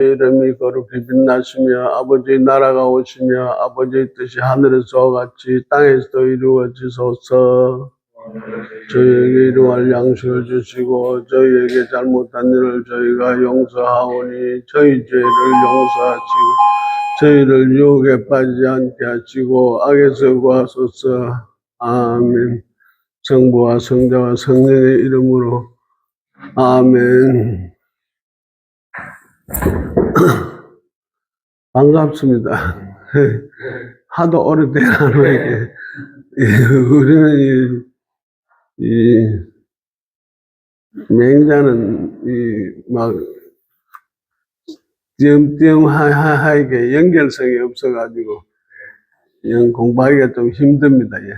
이름이 거룩히 빛나시며 아버지의 나라가 오시며 아버지의 뜻이 하늘에서와 같이 땅에서도 이루어지소서. 저희에게 일용할 양식을 주시고 저희에게 잘못한 일을 저희가 용서하오니 저희 죄를 용서하시고 저희를 유혹에 빠지지 않게 하시고 악에서 구하소서. 아멘. 성부와 성자와 성령의 이름으로 아멘. 반갑습니다. 하도 오래된 하나님께 우리는 이 맹자는 막 띄엄띄엄하게 연결성이 없어가지고 공부하기가 좀 힘듭니다. 예.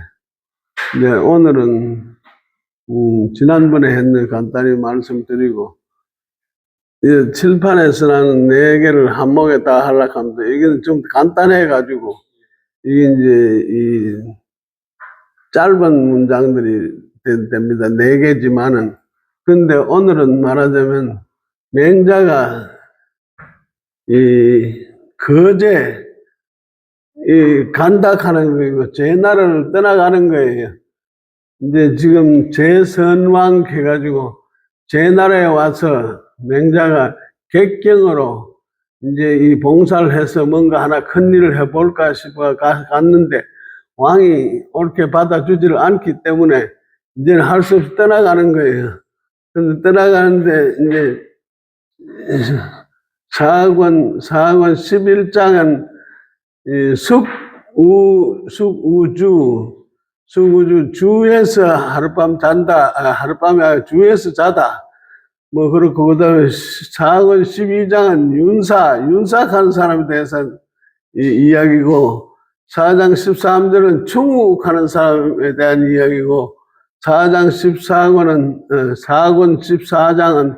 네, 오늘은 지난번에 했는 간단히 말씀드리고 칠판에서는 4개를 한목에 다 하려고 합니다. 이게 좀 간단해가지고 이게 이제 이 짧은 문장들이 됩니다. 4개지만은 근데 오늘은 말하자면 맹자가 이 거제 이 간다하는 거고 제 나라를 떠나가는 거예요. 이제 지금 제선왕 해가지고 제 나라에 와서 맹자가 객경으로 이제 이 봉사를 해서 뭔가 하나 큰 일을 해볼까 싶어 갔는데 왕이 옳게 받아주지를 않기 때문에 이제는 할 수 없이 떠나가는 거예요. 근데 떠나가는데 이제 사학원 11장은 숙우주 주에서 하룻밤 잔다, 하룻밤에 주에서 자다. 뭐 그렇고 그다음에 사학원 12장은 윤삭하는 사람에 대해서 이야기고 4장 13절은 충욱하는 사람에 대한 이야기고 4장 14권은 사권 14장은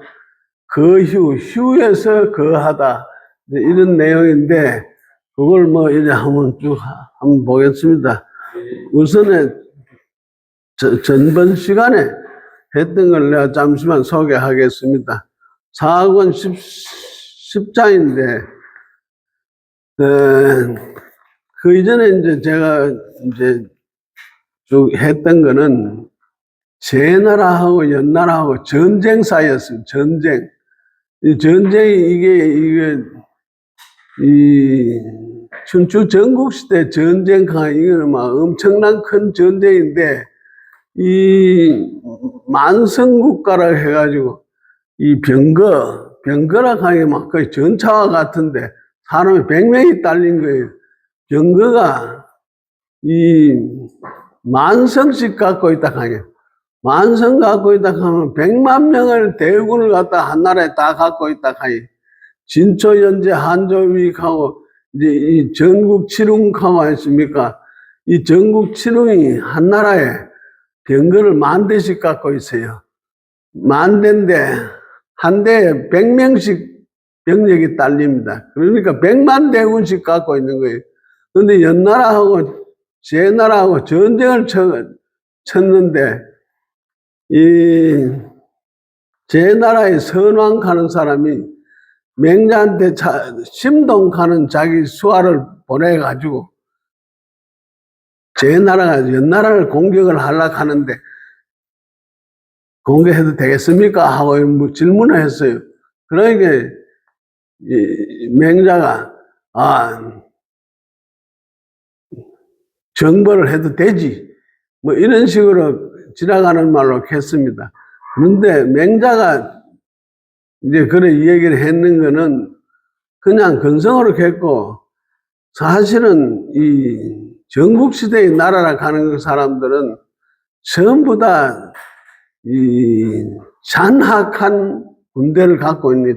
휴에서 거하다 이런 내용인데 그걸 뭐 이제 한번 쭉 한번 보겠습니다. 우선에 전번 시간에 했던 걸 내가 잠시만 소개하겠습니다. 4권 10장인데 그 이전에 이제 제가 이제 쭉 했던 거는 제나라하고 연나라하고 전쟁사였어요. 전쟁. 이 전쟁이 이게 이 춘추 전국시대 전쟁가 이거는 막 엄청난 큰 전쟁인데 이 만성국가라 해가지고 이 병거라 하기 막 거의 전차와 같은데 사람이 100명이 딸린 거예요. 병거가 이 만성씩 갖고 있다 하게. 만성 갖고 있다 하면 100만 명을 대군을 갖다 한 나라에 다 갖고 있다 하니 진초 연재 한조위하고 이제 이 전국 칠웅하고 아십니까? 이 전국 칠웅이 한 나라에 병거를 10,000대씩 갖고 있어요. 10,000대인데 한 대에 100명씩 병력이 딸립니다. 그러니까 100만 대군씩 갖고 있는 거예요. 그런데 연나라하고 제나라하고 전쟁을 쳤는데 이 제나라에 선왕 가는 사람이 맹자한테 심동 가는 자기 수하를 보내가지고 제나라가 연나라를 공격을 하려고 하는데 공격해도 되겠습니까? 하고 질문을 했어요. 그러니까 이 맹자가 정벌을 해도 되지 뭐 이런 식으로 지나가는 말로 했습니다. 그런데 맹자가 이제 그런 얘기를 했는 거는 그냥 근성으로 했고 사실은 이 전국시대의 나라라 가는 사람들은 전부 다 이 잔악한 군대를 갖고 있는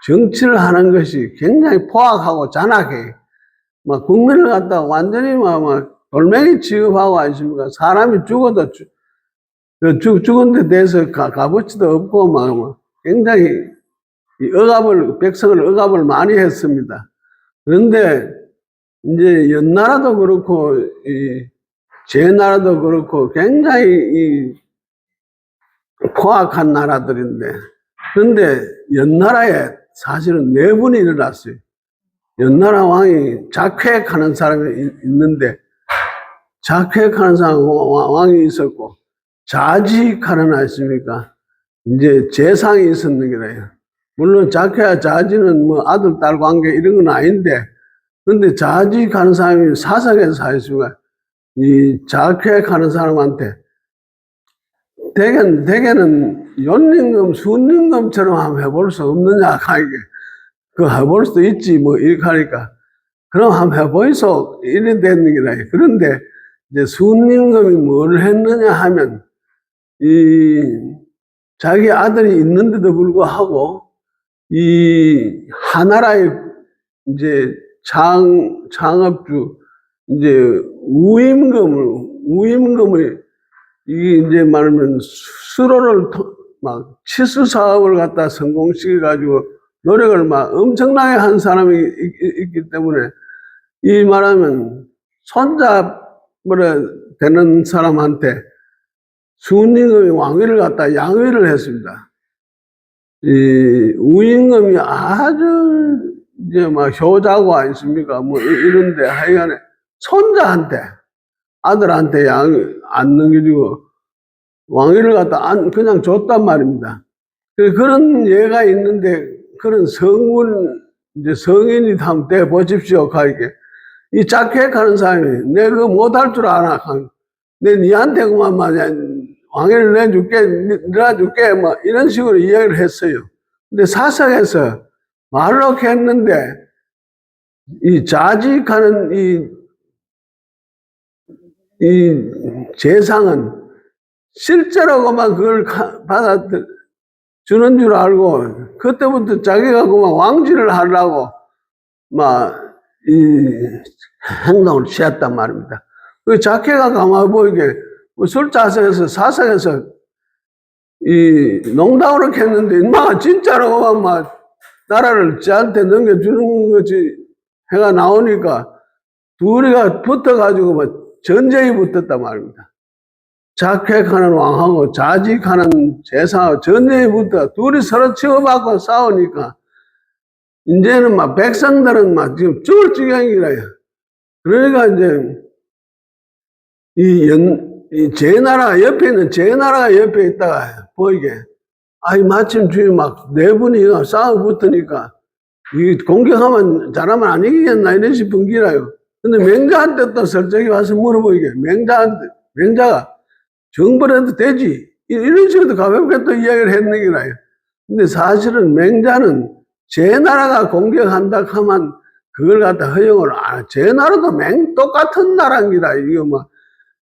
정치를 하는 것이 굉장히 포악하고 잔악해. 막 국민을 갖다가 완전히 막 돌멩이 취급하고 아십니까? 사람이 죽어도 죽은 데 대해서 값어치도 없고 막 굉장히 백성을 억압을 많이 했습니다. 그런데 이제 연나라도 그렇고 제나라도 그렇고 굉장히 포악한 나라들인데 그런데 연나라에 사실은 네 분이 일어났어요. 연나라 왕이 작획하는 사람이 있는데, 작획하는 사람 왕이 있었고, 자직하는 아십니까? 이제 재상이 있었는 게라요. 물론 작회와 자지는 뭐 아들, 딸 관계 이런 건 아닌데, 근데 자직하는 사람이 사석에서 하였습니다. 이 작획하는 사람한테 대개는 연임금, 순임금처럼 한번 해볼 수 없느냐, 이게. 그 해볼 수도 있지, 뭐, 이렇게 하니까. 그럼 한번 해보이소. 이래 되는 게라. 그런데 이제 순임금이 뭘 했느냐 하면, 자기 아들이 있는데도 불구하고, 하나라의 이제 창업주, 이제 우임금을, 이게 이제 말하면 수로를 막 치수 사업을 갖다 성공시켜가지고 노력을 막 엄청나게 한 사람이 있기 때문에 이 말하면 손잡으로 되는 사람한테 순임금이 왕위를 갖다 양위를 했습니다. 이 우임금이 아주 이제 막 효자고 아니십니까? 뭐 이런데 하여간에 손자한테 아들한테 안 넘겨주고 왕위를 갖다 그냥 줬단 말입니다. 그런 예가 있는데 그런 이제 성인이 한번 돼 보십시오. 가이게. 이 작획하는 사람이 내 그거 못할 줄 알아. 내 니한테 그만 말이야. 왕위를 내줄게, 늘어줄게, 뭐, 이런 식으로 이야기를 했어요. 근데 사석에서 말로 했는데, 이 자직하는 이 재상은 실제로만 그걸 주는 줄 알고, 그때부터 자기가 그만 왕질을 하려고, 행동을 취했단 말입니다. 그 작회가 가만히 보이게, 술자석에서, 사석에서, 농담으로 했는데, 인마가 진짜로 나라를 쟤한테 넘겨주는 거지, 해가 나오니까, 둘이가 붙어가지고 전쟁이 붙었단 말입니다. 작획하는 왕하고 자직하는 재상하고 전쟁이 붙어 둘이 서로 치고받고 싸우니까 이제는 백성들은 지금 죽을 지경이라요. 그러니까 이제 이 제나라가 옆에 있는 제나라가 옆에 있다가 보이게 마침 주위 네 분이 싸워 붙으니까 이 공격하면 잘하면 안 이기겠나 이런 싶은 기라요. 근데 맹자한테 또 설정이 와서 물어보이게 맹자가 정벌해도 되지. 이런 식으로 가볍게 또 이야기를 했는 게라요. 근데 사실은 맹자는 제 나라가 공격한다 하면 그걸 갖다 허용을 안 해. 제 나라도 똑같은 나라인 기라. 이거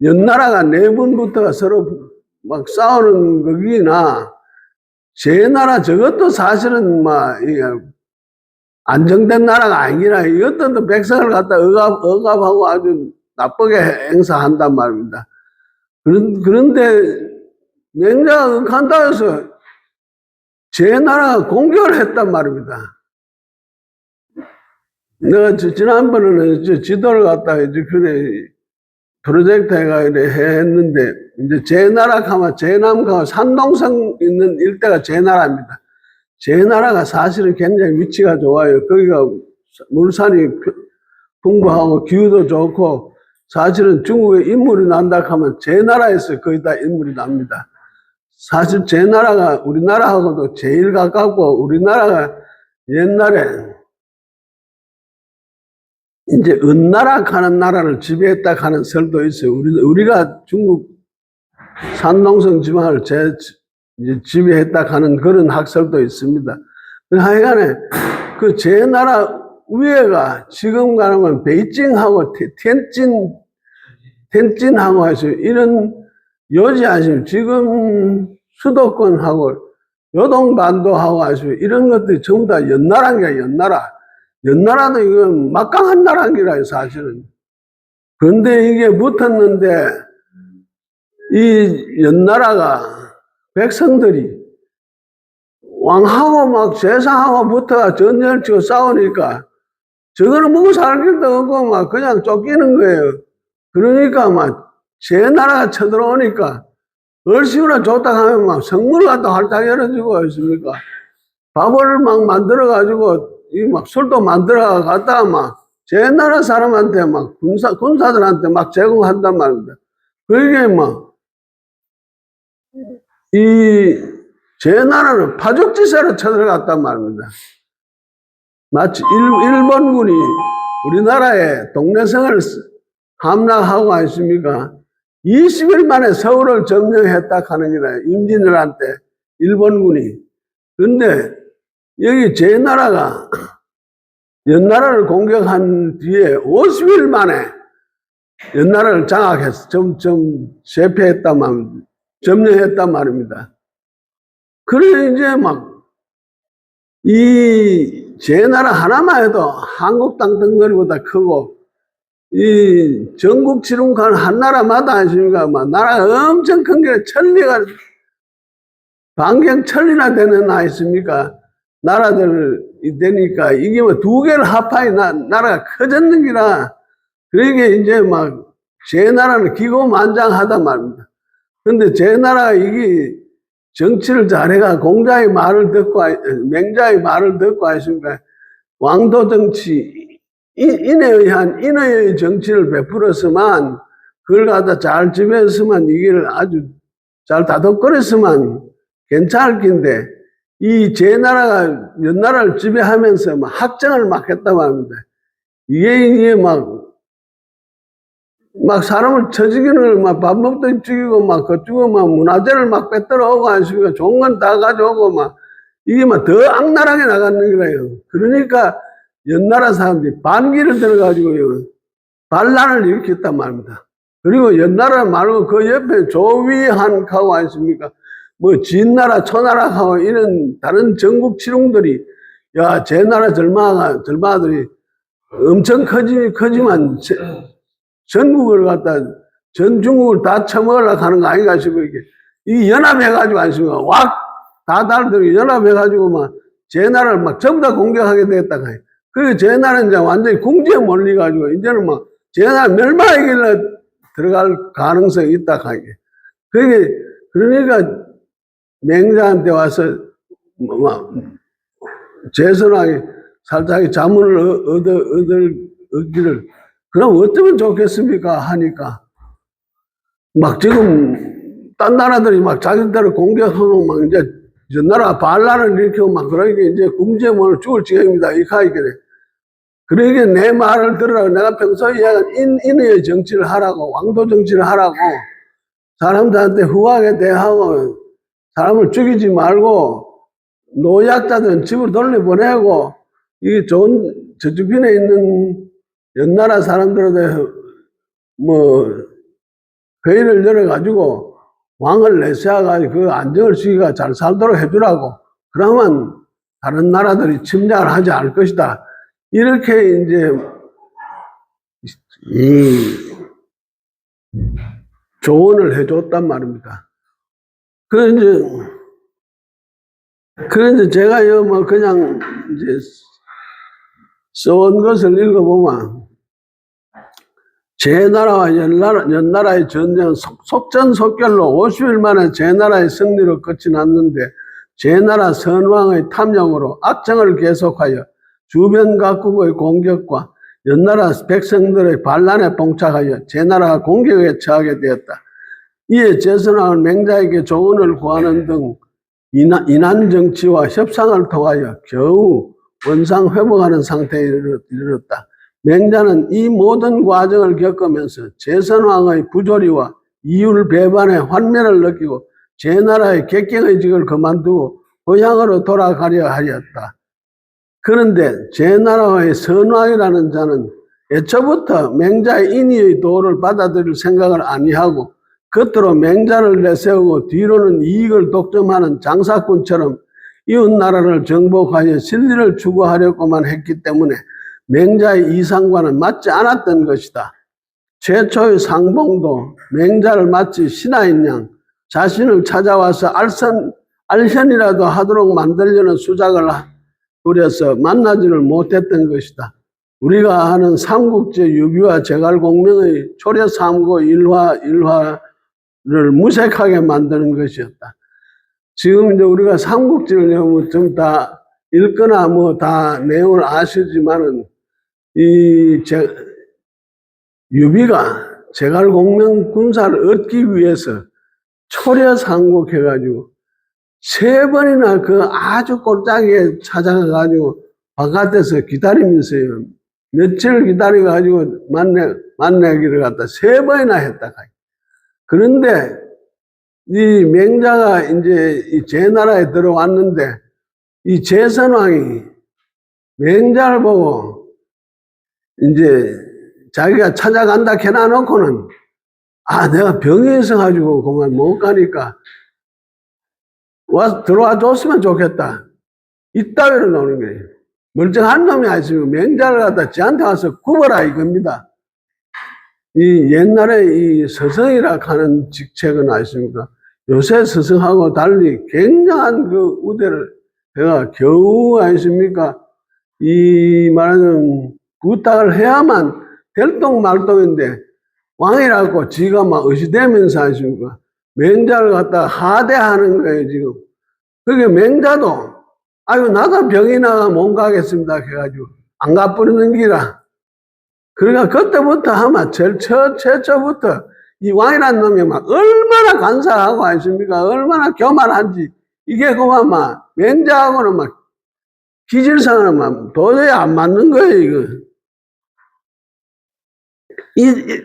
연나라가 네 분부터가 서로 싸우는 거기나 제 나라 저것도 사실은 안정된 나라가 아니라 이것도 또 백성을 갖다 억압하고 아주 나쁘게 행사한단 말입니다. 그런데 맹자가 간다 해서 제 나라가 공격을 했단 말입니다. 내가 지난번에는 지도를 갖다가 그래 프로젝트 했는데 이제 제 나라 가면 제남과 산동성 있는 일대가 제 나라입니다. 제 나라가 사실은 굉장히 위치가 좋아요. 거기가 물산이 풍부하고 기후도 좋고 사실은 중국에 인물이 난다 하면 제 나라에서 거의 다 인물이 납니다. 사실 제 나라가 우리나라하고도 제일 가깝고 우리나라가 옛날에 이제 은나라 하는 나라를 지배했다 하는 설도 있어요. 우리가 중국 산동성 지방을 이제 지배했다 하는 그런 학설도 있습니다. 하여간에 그 제 나라 위에가 지금 가면 베이징하고 텐진하고 해서 이런 요지 아시면 지금 수도권하고 요동반도하고 하시면 이런 것들이 전부 다 연나라인 거야, 연나라. 연나라도 이건 막강한 나라인 거라요, 사실은. 그런데 이게 붙었는데 이 연나라가 백성들이 왕하고 제사하고 붙어가 전쟁을 치고 싸우니까 저거는 먹고 살 길도 없고 그냥 쫓기는 거예요. 그러니까 제 나라가 쳐들어오니까 얼씨구나 좋다 하면 성문을 갖다 활짝 열어주고 있습니까? 밥을 막 만들어가지고, 이 막 술도 만들어 갖다가 막, 제 나라 사람한테 막, 군사들한테 막 제공한단 말입니다. 그게 막, 제 나라를 파죽지세로 쳐들어갔단 말입니다. 마치 일본군이 우리나라의 동래성을 함락하고 아십니까? 20일 만에 서울을 점령했다 하는 게라, 임진왜란때 일본군이. 근데 여기 제 나라가 연나라를 공격한 뒤에 50일 만에 연나라를 장악해서 제패했단 말입니다. 점령했단 말입니다. 그래 이제 막 이 제 나라 하나만 해도 한국 땅 덩어리보다 크고, 이 전국 지름간 한 나라마다 아십니까? 막 나라가 엄청 큰 게 천리가 반경 천리나 되는 아십니까? 나라들이 되니까 이게 뭐 두 개를 합하니 나라가 커졌는 기라. 그러니까 이제 막 제 나라는 기고만장하단 말입니다. 근데 제 나라가 이게 정치를 잘해가 공자의 말을 듣고, 맹자의 말을 듣고 아십니까? 왕도 정치, 인에 의한 인의 정치를 베풀었으면, 그걸 갖다 잘 지배했으면, 이게 아주 잘 다독거렸으면 괜찮을 텐데, 이 제 나라가 연나라를 지배하면서 막 학정을 막 했다고 합니다. 이게 막 사람을 처지기를 막 밥 먹듯 죽이고 막 그쪽에 막 문화재를 막 빼들어 오고 하시니까 좋은 건 다 가져오고 막 이게 막 더 악랄하게 나가는 거예요. 그러니까 연나라 사람들이 반기를 들어가지고요. 반란을 일으켰단 말입니다. 그리고 연나라 말고 그 옆에 조위한하고 아십니까? 뭐 진나라, 초나라하고 이런 다른 전국 지룡들이 야, 제 나라 절마들이 엄청 커지만 전국을 갖다, 전 중국을 다 처먹으려고 하는 거 아닌가 싶어요. 이 연합해가지고 아십니까? 다 달들이 연합해가지고 막 제 나라를 막 전부 다 공격하게 되겠다. 그리고 제 나라는 이제 완전히 궁지에 몰려가지고 이제는 막 제 나라 멸망의 길로 들어갈 가능성이 있다. 그러니까 맹자한테 와서 막 재선하게 살짝 자문을 얻기를 그럼 어쩌면 좋겠습니까? 하니까 막 지금 딴 나라들이 막 자기들을 공격하고 막 이제 전나라 반란을 일으키고 막 그러니까 이제 궁지에 몰려 죽을 지경입니다. 이 가이길래. 그러니까 내 말을 들으라고 내가 평소에 이야기한 인의 정치를 하라고 왕도 정치를 하라고 사람들한테 후하게 대하고 사람을 죽이지 말고 노약자들은 집으로 돌려보내고 이게 좋은 저주변에 있는 연나라 사람들한테 뭐 회의를 열어가지고 왕을 내세워가지고 그 안정을 시기가 잘 살도록 해주라고 그러면 다른 나라들이 침략을 하지 않을 것이다. 이렇게 이제 조언을 해줬단 말입니다. 그래서 제가 뭐 그냥 이제 써온 것을 읽어보면 제 나라와 연나라의 전쟁은 속전속결로 50일 만에 제 나라의 승리로 끝이 났는데 제 나라 선왕의 탐욕으로 악정을 계속하여 주변 각국의 공격과 연나라 백성들의 반란에 봉착하여 제 나라가 공격에 처하게 되었다. 이에 제선왕은 맹자에게 조언을 구하는 등 이난 정치와 협상을 통하여 겨우 원상 회복하는 상태에 이르렀다. 맹자는 이 모든 과정을 겪으면서 제선왕의 부조리와 이율 배반의 환멸을 느끼고 제 나라의 객경의 직을 그만두고 고향으로 돌아가려 하였다. 그런데 제 나라의 선왕이라는 자는 애초부터 맹자의 인의의 도를 받아들일 생각을 아니하고 겉으로 맹자를 내세우고 뒤로는 이익을 독점하는 장사꾼처럼 이웃 나라를 정복하여 진리를 추구하려고만 했기 때문에 맹자의 이상과는 맞지 않았던 것이다. 최초의 상봉도 맹자를 마치 신하인 양 자신을 찾아와서 알선이라도 하도록 만들려는 수작을 부려서 만나지를 못했던 것이다. 우리가 아는 삼국지 유비와 제갈공명의 초려삼고 일화를 무색하게 만드는 것이었다. 지금 이제 우리가 삼국지를 좀 다 읽거나 뭐 다 내용을 아시지만은 유비가 제갈공명 군사를 얻기 위해서 초려상국해가지고 3번이나 그 아주 꼴짝이에 찾아가가지고 바깥에서 기다리면서요. 며칠 기다려가지고 만나기를 갖다 3번이나 했다. 그런데 이 맹자가 이제 이 제나라에 들어왔는데 이 제선왕이 맹자를 보고 이제 자기가 찾아간다 해놔놓고는 내가 병이 있어가지고 그만 못 가니까 들어와 줬으면 좋겠다. 이따위로 나오는 거예요. 멀쩡한 놈이 아니시면 맹자를 갖다 지한테 와서 굽어라 이겁니다. 이 옛날에 이 서성이라 하는 직책은 아십니까? 요새 서성하고 달리 굉장한 그 우대를 내가 겨우 아십니까? 이 말하는 부탁을 해야만 될똥말똥인데 왕이라고 지가 막 의시되면서 아십니까? 맹자를 갖다 하대하는 거예요, 지금. 그게 맹자도, 나도 병이 나가 못 가겠습니다. 해가지고, 안 가버리는 기라. 그러니까 그때부터 아마 최초부터 이 왕이라는 놈이 막 얼마나 간사하고 아십니까? 얼마나 교만한지. 이게 그만 막 맹자하고는 막 기질상은 막 도저히 안 맞는 거예요, 이거.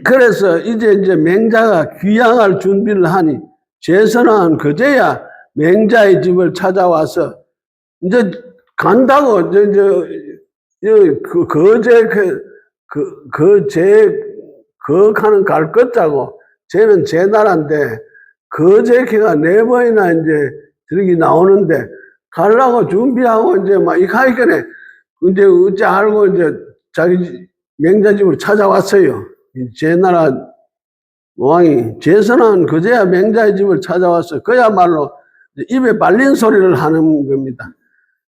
그래서 이제 맹자가 귀향할 준비를 하니 제선왕은 그제야 맹자의 집을 찾아와서 이제 간다고 거제는 갈 것자고 쟤는 제나라인데 거제가 4번이나 이제 저기 나오는데 가려고 준비하고 이제 막 이카이거네 이제 어찌 알고 이제 자기 맹자 집을 찾아왔어요. 제나라 왕이 제선왕은 그제야 맹자의 집을 찾아와서 그야말로 입에 발린 소리를 하는 겁니다.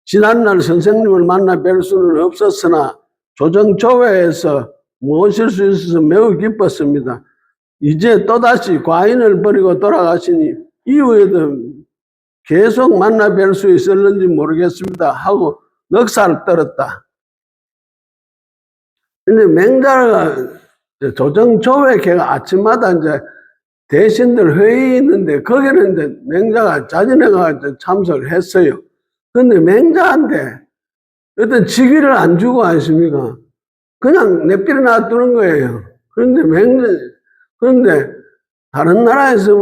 지난날 선생님을 만나 뵐 수는 없었으나 조정조회에서 모실 수 있어서 매우 기뻤습니다. 이제 또다시 과인을 버리고 돌아가시니 이후에도 계속 만나 뵐 수 있을는지 모르겠습니다 하고 넋을 떨었다. 근데 맹자가 조정조회 걔가 아침마다 이제 대신들 회의 있는데 거기는 이제 맹자가 자진해가 참석을 했어요. 근데 맹자한테 어떤 직위를 안 주고 아십니까? 그냥 내버려 놔두는 거예요. 그런데 다른 나라에서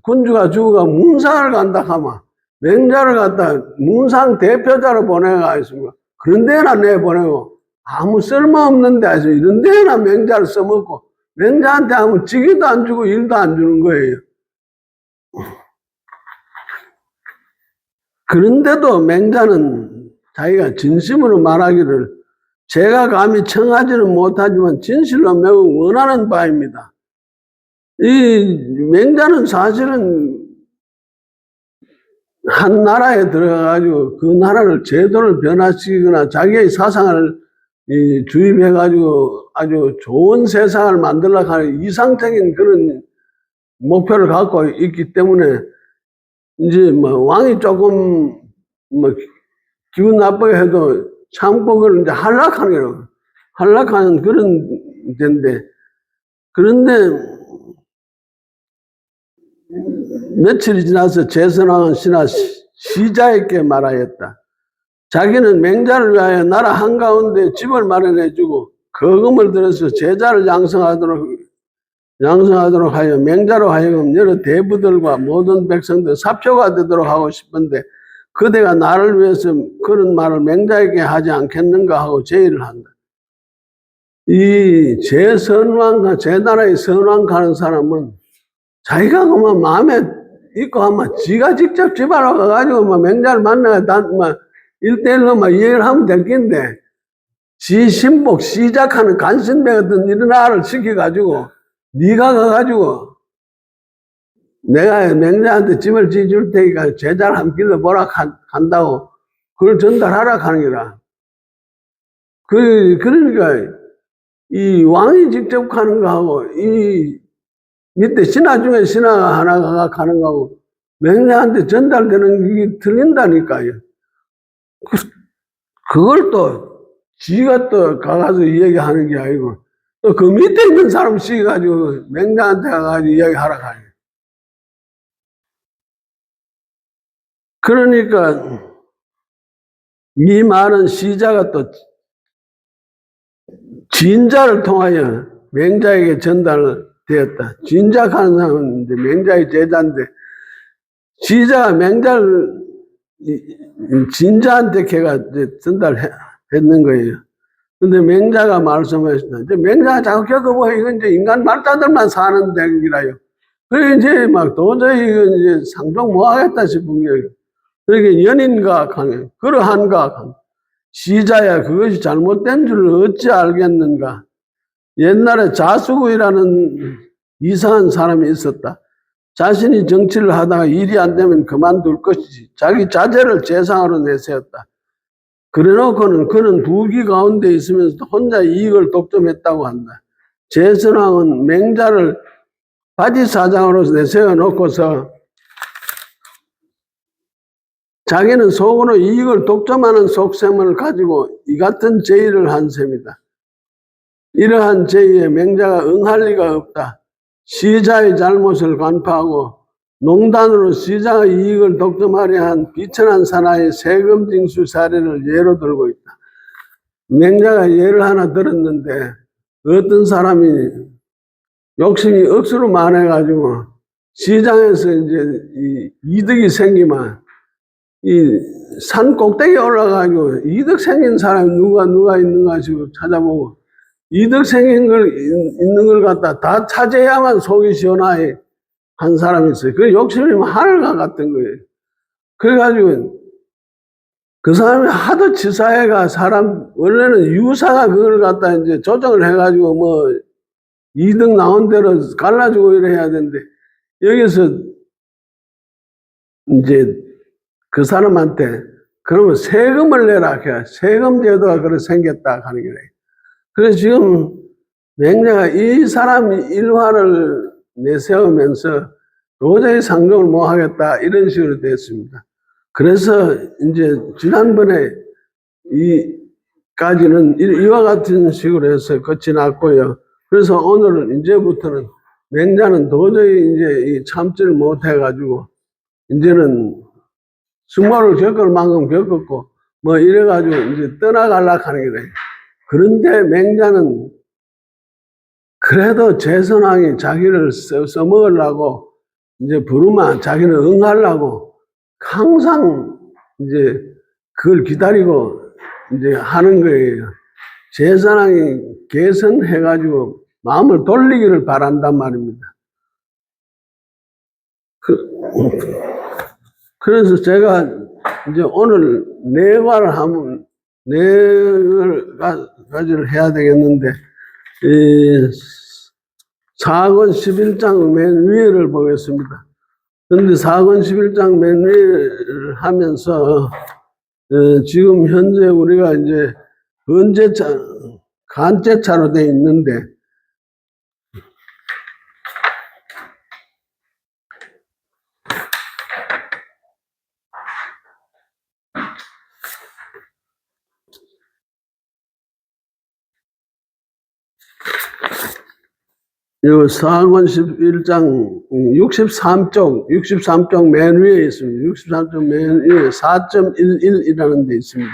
군주가 주가 문상을 간다 하면 맹자를 갖다 문상 대표자로 보내가 있습니다. 그런 데나 내보내고 아무 쓸모없는데 아주 이런 데나 맹자를 써먹고 맹자한테 아무 직위도 안 주고 일도 안 주는 거예요. 그런데도 맹자는 자기가 진심으로 말하기를 제가 감히 청하지는 못하지만 진실로 매우 원하는 바입니다. 이 맹자는 사실은 한 나라에 들어가가지고 그 나라를 제도를 변화시키거나 자기의 사상을 주입해가지고 아주 좋은 세상을 만들려고 하는 이상적인 그런 목표를 갖고 있기 때문에 이제 뭐 왕이 조금 뭐 기분 나쁘게 해도 참고 그걸 이제 한락하는 그런 데인데 그런데 며칠이 지나서 제선왕은 신하 시자에게 말하였다. 자기는 맹자를 위하여 나라 한가운데 집을 마련해주고 거금을 들여서 제자를 양성하도록 하여 맹자로 하여금 여러 대부들과 모든 백성들 사표가 되도록 하고 싶은데 그대가 나를 위해서 그런 말을 맹자에게 하지 않겠는가 하고 제의를 한다. 이 제선왕과 제나라의 선왕 가는 사람은 자기가 그만 마음에 있고 하면 지가 직접 집안으로 가가지고 막 맹자를 만나야 일대일로 막 이해를 하면 될 텐데 지 신복 시작하는 간신배 같은 이런 아를 시켜가지고 네가 가가지고 내가 맹자한테 집을 지어줄 테니까 제자를 한 길로 보라 한다고 그걸 전달하라 하는 거라. 그러니까 이 왕이 직접 가는 거하고 이 밑에 신하 중에 신하가 하나가 가는 거하고 맹자한테 전달되는 게 틀린다니까요. 그걸 또 지가 또 가가지고 이야기하는 게 아니고 또 그 밑에 있는 사람 시가지고 맹자한테 가가지고 이야기하라 가요. 그러니까 이 말은 시자가 또 진자를 통하여 맹자에게 전달되었다. 진작하는 사람은 이제 맹자의 제자인데 시자가 맹자를 진자한테 걔가 이제 전달했는 거예요. 근데 맹자가 말씀하셨다. 이제 맹자가 자꾸 겪어보고 이건 이제 인간 말자들만 사는 댕기라요. 그래 이제 막 도저히 이건 이제 상종 못 하겠다 싶은 거예요. 그러니까 연인과 강해. 그러한가 강. 시자야 그것이 잘못된 줄 어찌 알겠는가. 옛날에 자수구이라는 이상한 사람이 있었다. 자신이 정치를 하다가 일이 안 되면 그만둘 것이지. 자기 자제를 재상으로 내세웠다. 그래놓고는 그는 부귀 가운데 있으면서도 혼자 이익을 독점했다고 한다. 제선왕은 맹자를 바지사장으로 내세워놓고서 자기는 속으로 이익을 독점하는 속셈을 가지고 이 같은 제의를 한 셈이다. 이러한 제의에 맹자가 응할 리가 없다. 시자의 잘못을 간파하고 농단으로 시장의 이익을 독점하려 한 비천한 사나이의 세금 징수 사례를 예로 들고 있다. 맹자가 예를 하나 들었는데 어떤 사람이 욕심이 억수로 많아가지고 시장에서 이제 이득이 생기면 이 산 꼭대기에 올라가지고 이득 생긴 사람이 누가 있는가 싶어 찾아보고 이득 생긴 걸 있는 걸 갖다 다 차지해야만 속이 시원하게 한 사람이 있어요. 그 욕심이 하늘과 같은 거예요. 그래가지고 그 사람이 하도 치사해가 사람, 원래는 유사가 그걸 갖다 이제 조정을 해가지고 뭐 이득 나온 대로 갈라주고 이래야 되는데 여기서 이제 그 사람한테 그러면 세금을 내라. 세금 제도가 그렇게 생겼다 하는 거래. 그래서 지금 맹자가 이 사람 일화를 내세우면서 도저히 상종을 못 하겠다 이런 식으로 됐습니다. 그래서 이제 지난번에 이까지는 이와 같은 식으로 해서 끝이 났고요. 그래서 오늘은 이제부터는 맹자는 도저히 이제 이 참지를 못 해가지고 이제는 수모를 겪을 만큼 겪었고 뭐 이래가지고 이제 떠나가려고 하는 거예요. 그런데 맹자는 그래도 제선왕이 자기를 써먹으려고 이제 부르면 자기는 응하려고 항상 이제 그걸 기다리고 이제 하는 거예요. 제선왕이 개선해가지고 마음을 돌리기를 바란단 말입니다. 그래서 제가 이제 오늘 내과를 하면 내과를 해야 되겠는데 사권 11장 맨 위에를 보겠습니다. 그런데 사권 11장 맨 위를 하면서 지금 현재 우리가 이제 번제차, 간제차로 되어 있는데 요 사권 11장 63쪽 맨 위에 있습니다. 63쪽 맨 위에 4.11이라는 데 있습니다.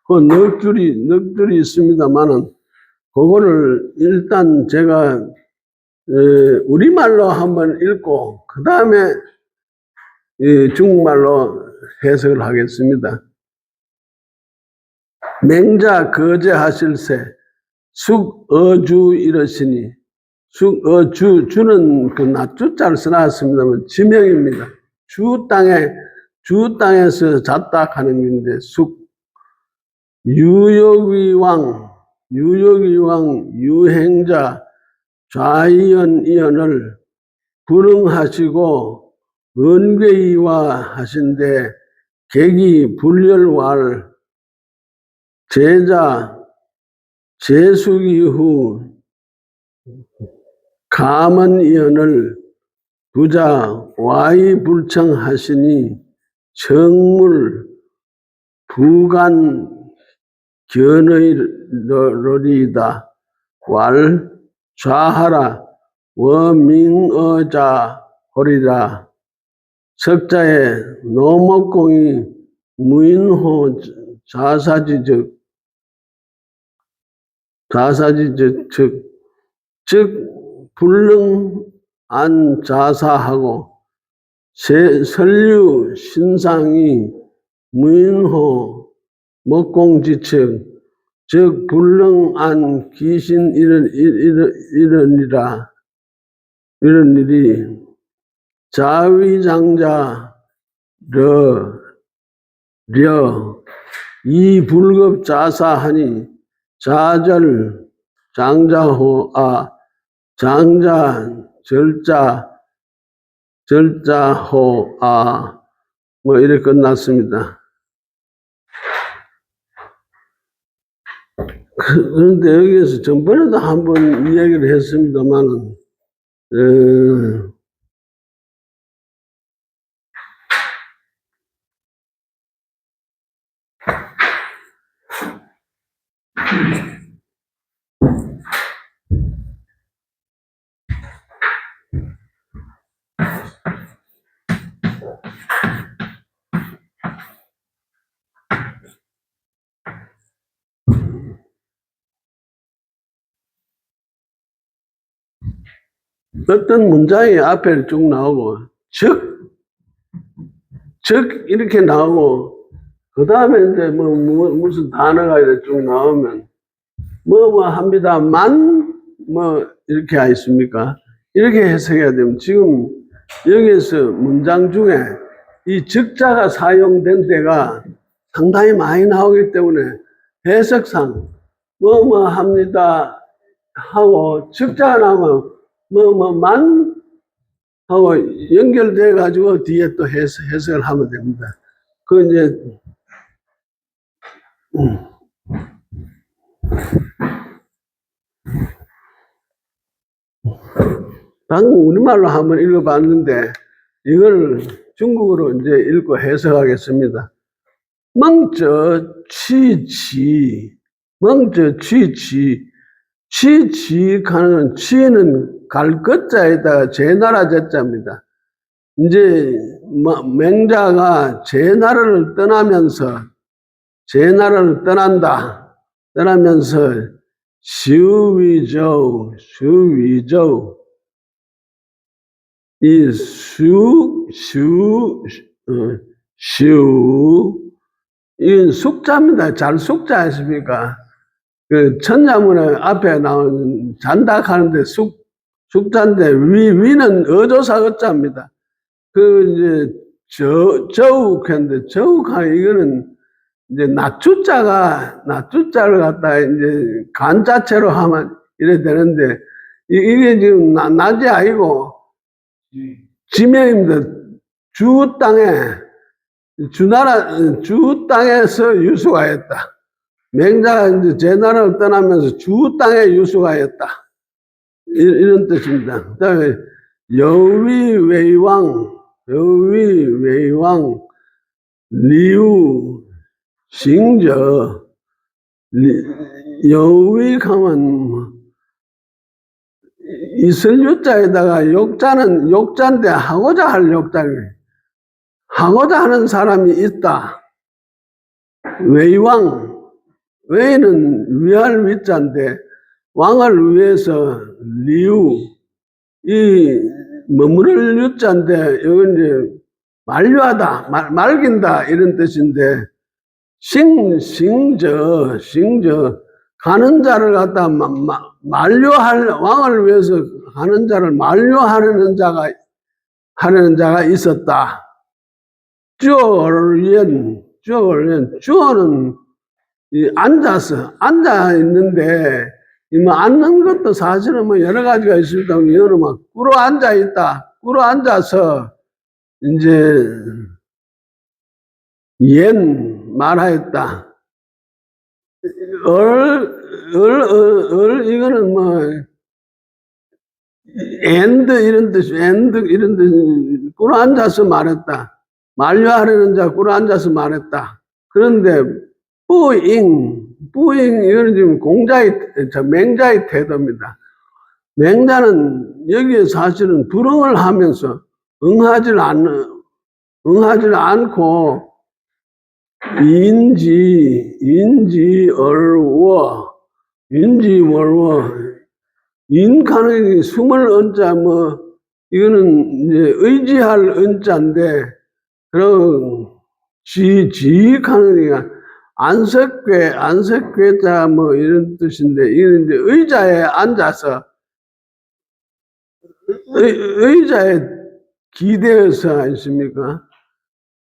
그 넉줄이 있습니다만은 그거를 일단 제가 우리말로 한번 읽고 그 다음에 중국말로 해석을 하겠습니다. 맹자 거제하실세 숙어주 이러시니 주는 그 낫주자를 써놨습니다만 지명입니다. 주 땅에서 잤다 하는 건데 유욕위왕 유행자 좌이언이언을 불응하시고 은괴이와 하신데 객이 불열왈 제자 제수기 후 가문이언을 부자 와이불청하시니 정물 부간 견의로리이다. 왈 좌하라 워밍어자 호리라. 석자에 노목공이 무인호 자사지적 즉 불능안 자사하고 설류 신상이 무인호 목공지척 즉 불능안 귀신 이런 일이 자위장자 이 불급 자사하니 자절 장자호아 장자 절자호아 뭐 이렇게 끝났습니다. 그런데 여기에서 전번에도 한번 이야기를 했습니다만은 어떤 문장이 앞에 쭉 나오고 즉 이렇게 나오고 그 다음에 이제 무슨 단어가 이렇게 쭉 나오면 합니다만 이렇게 하겠습니까? 이렇게 해석해야 되면 지금 여기에서 문장 중에 이 즉자가 사용된 데가 상당히 많이 나오기 때문에 해석상 합니다 하고 즉자가 나오면 만 하고 연결돼 가지고 뒤에 또 해석을 하면 됩니다. 그 이제 방금 우리말로 한번 읽어봤는데 이걸 중국어로 이제 읽고 해석하겠습니다. 멍저 취지 가는 취는 갈 것자에다가 제나라 제자입니다. 이제 맹자가 제나라를 떠나면서 슈위저우 이 이건 숙자입니다. 잘 숙자 아십니까? 그 천자문에 앞에 나오는 잔닥하는데 숙자인데 위는 어조사 어자입니다. 그 이제 저욱했는데 저욱하 이거는 이제 낮주자를 갖다가 이제 간 자체로 하면 이래 되는데 이게 지금 낮이 아니고 지명입니다. 주 땅에서 유수하였다. 맹자가 이제 제나라를 떠나면서 주 땅에 유수하였다. 이런 뜻입니다. 그 다음에 여위웨이왕 리우 싱저 여위하면 있을 유자에다가 욕자인데 하고자 할 욕자를 하고자 하는 사람이 있다. 외는 위할 위자인데 왕을 위해서 리우 이 머무를 유자인데 이건 이제 만류하다 말긴다 이런 뜻인데 싱저 가는 자를 갖다 만류할 왕을 위해서 가는 자를 만류하는 자가 있었다. 주어는 앉아 있는데 앉는 것도 사실은 여러 가지가 있습니다. 이거는 꿇어 앉아 있다. 꿇어 앉아서 이제 말하였다. 이거는 이런 뜻, 꿇어 앉아서 말했다. 만류하려는 자 꿇어 앉아서 말했다. 그런데 뿌잉, 이거는 지금 맹자의 태도입니다. 맹자는 여기에 사실은 불응을 하면서 응하지 않고 인지월워, 인간의 숨을 언자, 이거는 이제 의지할 언자인데, 그런 지익하는 안석괴자 이런 뜻인데, 이건 이제 의자에 앉아서 의자에 기대어서 아십니까?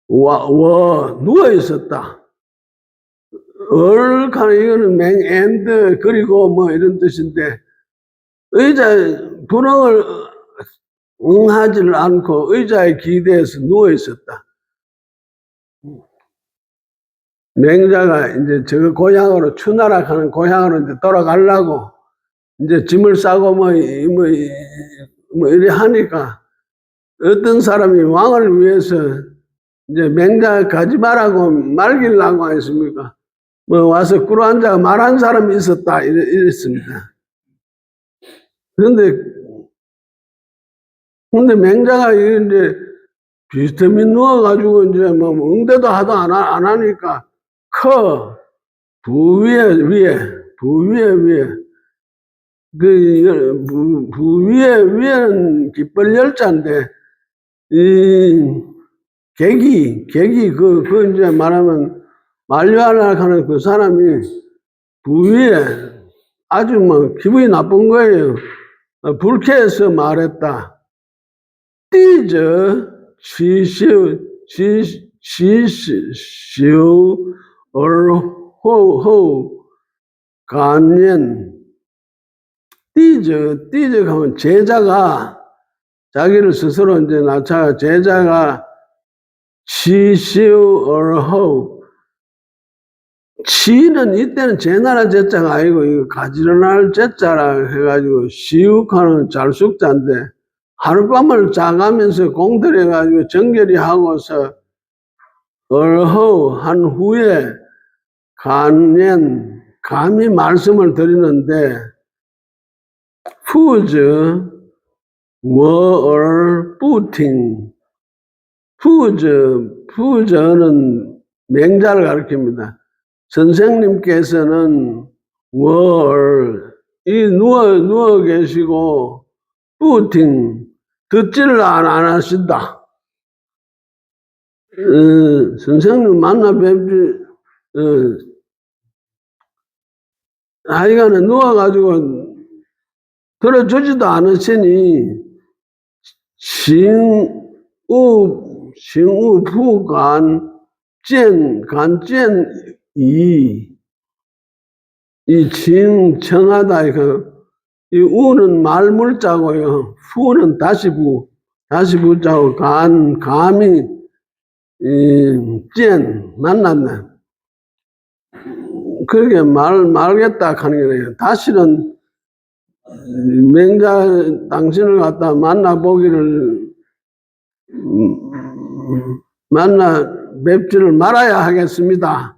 누워 있었다. 이거는 맹엔드, 그리고 이런 뜻인데, 불응을 응하지를 않고 의자에 기대어서 누워 있었다. 맹자가 이제 저 고향으로, 추나라 하는 고향으로 이제 돌아가려고 이제 짐을 싸고 이래 하니까 어떤 사람이 왕을 위해서 이제 맹자 가지 말라고 말기려고 했습니까? 와서 꿇어 앉아 말한 사람이 있었다. 이랬습니다. 그런데 맹자가 이제 비스듬히 누워가지고 이제 응대도 하도 안 하니까 부위에 위에는 깃벌 열자인데, 객이 이제 말하면, 만류하려고 하는 그 사람이 부위에 아주 기분이 나쁜 거예요. 불쾌해서 말했다. 띠저, 간연. 띠저 하면 제자가, 자기를 스스로 이제 제자가 치는 이때는 제나라 제자가 아니고 이거 가지런할 제자라 해가지고 시욱하는 잘숙자인데, 하룻밤을 자가면서 공들여가지고 정결히 하고서 한 후에 감히 말씀을 드리는데, 푸즈 뿌팅, 푸저는 맹자를 가리킵니다. 선생님께서는 누워 계시고 뿌팅 듣지를 안 하신다. 선생님 만나 뵙지, 하여간에 누워가지고 들어주지도 않으시니 이 청하다, 이 우는 말물자고요. 후는 다시부자고, 감히, 만났네. 그렇게 말겠다 하는 거예요. 다시는 맹자 당신을 갖다 만나보기를, 만나 뵙지를 말아야 하겠습니다.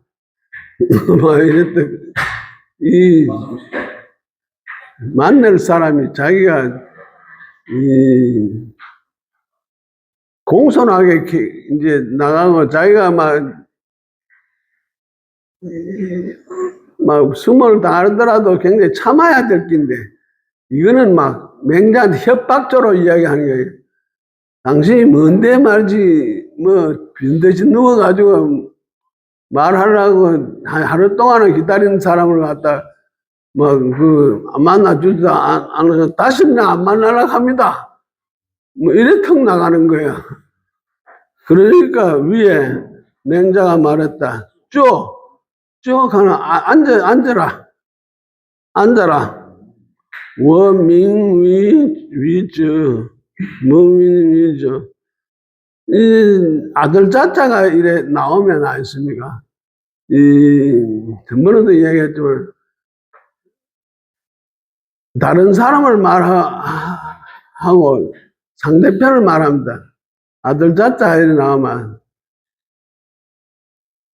이랬다. 만날 사람이 자기가 공손하게 이제 나가고 자기가 막 숨을 다하더라도 굉장히 참아야 될 텐데, 이거는 맹자한테 협박조로 이야기하는 거예요. 당신이 뭔데 말지, 빈듯이 누워가지고 말하려고 하루 동안을 기다리는 사람을 갖다 만나주지도 않아서 다시는 안 만나려고 합니다. 이래 턱 나가는 거야. 그러니까 위에 맹자가 말했다. 쭉 하나 앉아라. 무민위저. 이 아들 자자가 이래 나오면 아십니까? 전번에도 이야기했지만, 다른 사람을 말하고 상대편을 말합니다. 아들 자자 이래 나오면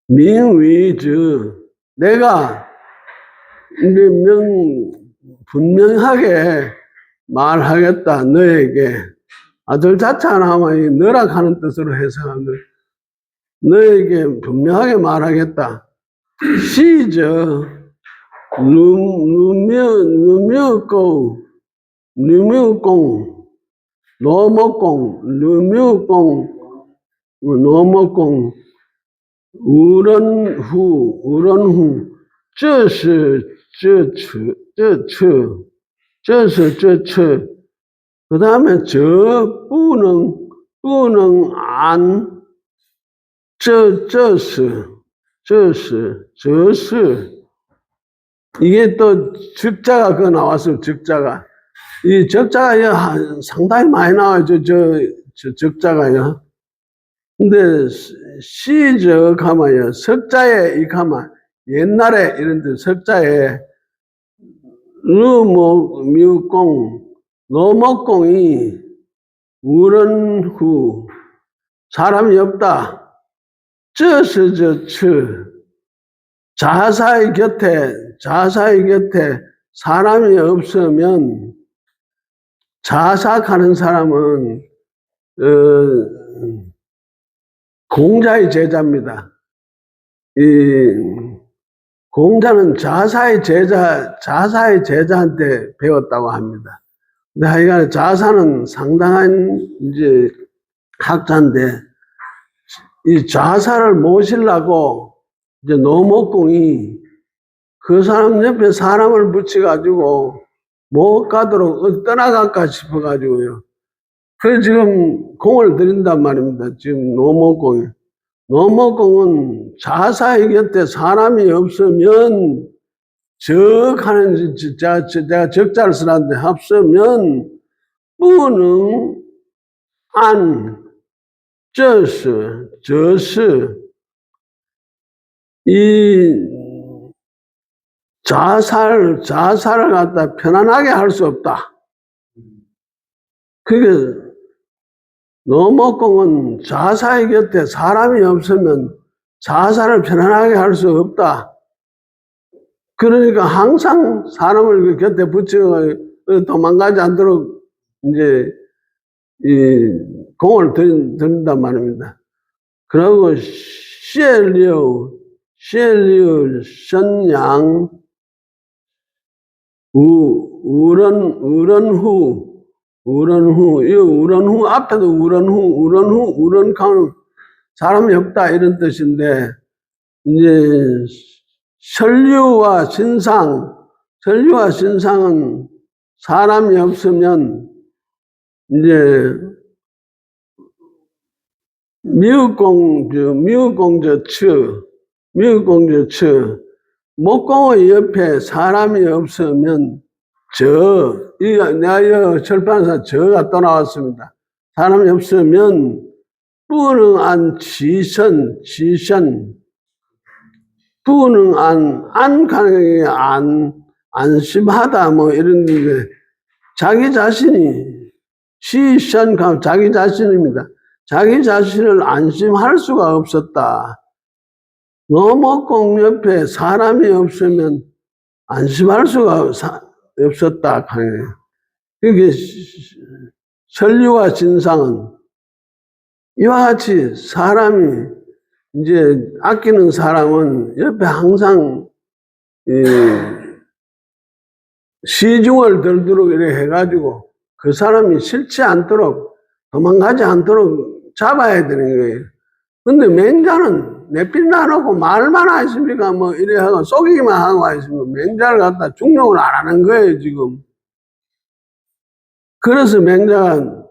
민위즈 내가 이제 분명하게 말하겠다 너에게 아들 자체 하나 하면 너라 하는 뜻으로 해석하면 너에게 분명하게 말하겠다. 시저 누묘공 노목공 우런후 这是这그 다음에 저不能 안, 这是이게 또 적자가 그 나왔어요. 적자가 이 적자가 상당히 많이 나와요. 저 적자가요. 근데 시적 하면요 석자에 이 가만 옛날에 이런 데 석자에 노목공이 우런후 사람이 없다. 这是这 자사의 곁에 사람이 없으면 자사하는 사람은 공자의 제자입니다. 이 공자는 자사의 제자한테 배웠다고 합니다. 근데 하여간 자사는 상당한 이제 학자인데 이 자사를 모시려고 이제 노목공이 그 사람 옆에 사람을 붙여가지고 못 가도록 떠나갈까 싶어가지고요. 그래서 지금 공을 들인단 말입니다. 지금 노목공은 자사의 곁에 사람이 없으면 적하는 제가 적자를 쓰는데 합쓰면 뿌능 안 저스 이 자사를 갖다 편안하게 할 수 없다. 그게 노목공은 자사의 곁에 사람이 없으면 자사를 편안하게 할 수 없다. 그러니까 항상 사람을 그 곁에 붙여 도망가지 않도록 이제 이 공을 들인단 말입니다. 그리고 시엘리우 선양 우런후 이 우런후 앞에도 우런카는 사람이 없다 이런 뜻인데 이제 설류와 신상은 사람이 없으면 이제 미륵공저처 목공의 옆에 사람이 없으면 내가 철판에서 저가 또 나왔습니다. 사람이 없으면 뿌능안 지선 뿌능안 가능하게 안심하다 뭐 이런 게 자기 자신이 시선 자기 자신입니다. 자기 자신을 안심할 수가 없었다. 노목공 옆에 사람이 없으면 안심할 수가 없었다. 그게 설류와 진상은 이와 같이 사람이 이제 아끼는 사람은 옆에 항상 시중을 들도록 이렇게 해가지고 그 사람이 싫지 않도록 도망가지 않도록 잡아야 되는 거예요. 근데 맹자는 내필도 안 하고 말만 하십니까? 뭐 이래 하고 속이기만 하고 있으면 맹자를 갖다 중용을 안 하는 거예요, 지금. 그래서 맹자가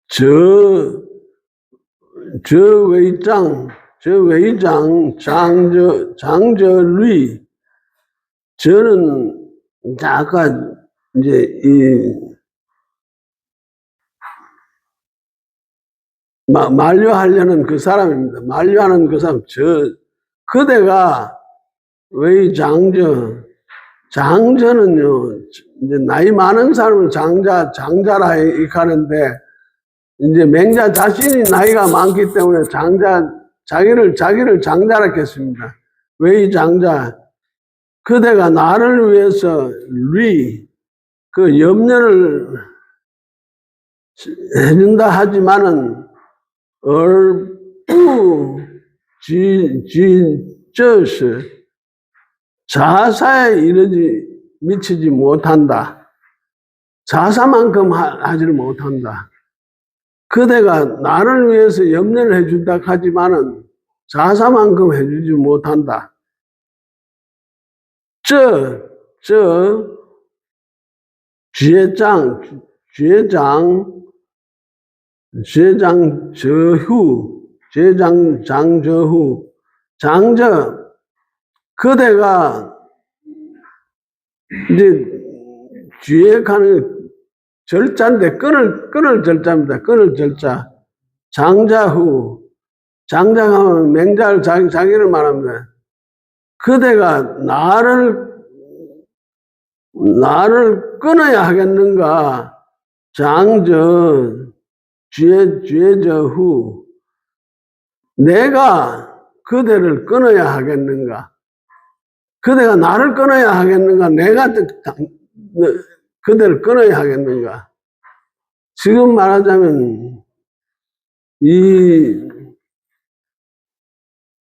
저 외장 장저리 저는 아까 이제 만류하려는 그 사람입니다. 만류하는 그 사람, 그대가 왜 장저는요, 이제 나이 많은 사람은 장자라 이렇게 하는데, 이제 맹자 자신이 나이가 많기 때문에 자기를 장자라 했습니다. 왜 이 장자? 그대가 나를 위해서 그 염려를 해준다 하지만은 얼부지저스 자사에 미치지 못한다. 자사만큼 하지를 못한다. 그대가 나를 위해서 염려를 해준다 하지만은 자사만큼 해주지 못한다. 죄장 장저후, 그대가 이제 뒤에 가는 절자인데, 끊을 절자입니다. 끊을 절자. 장자후, 장자하면 맹자를 자기를 말합니다. 그대가 나를 끊어야 하겠는가? 죄저후, 내가 그대를 끊어야 하겠는가? 그대가 나를 끊어야 하겠는가? 내가 그대를 끊어야 하겠는가? 지금 말하자면, 이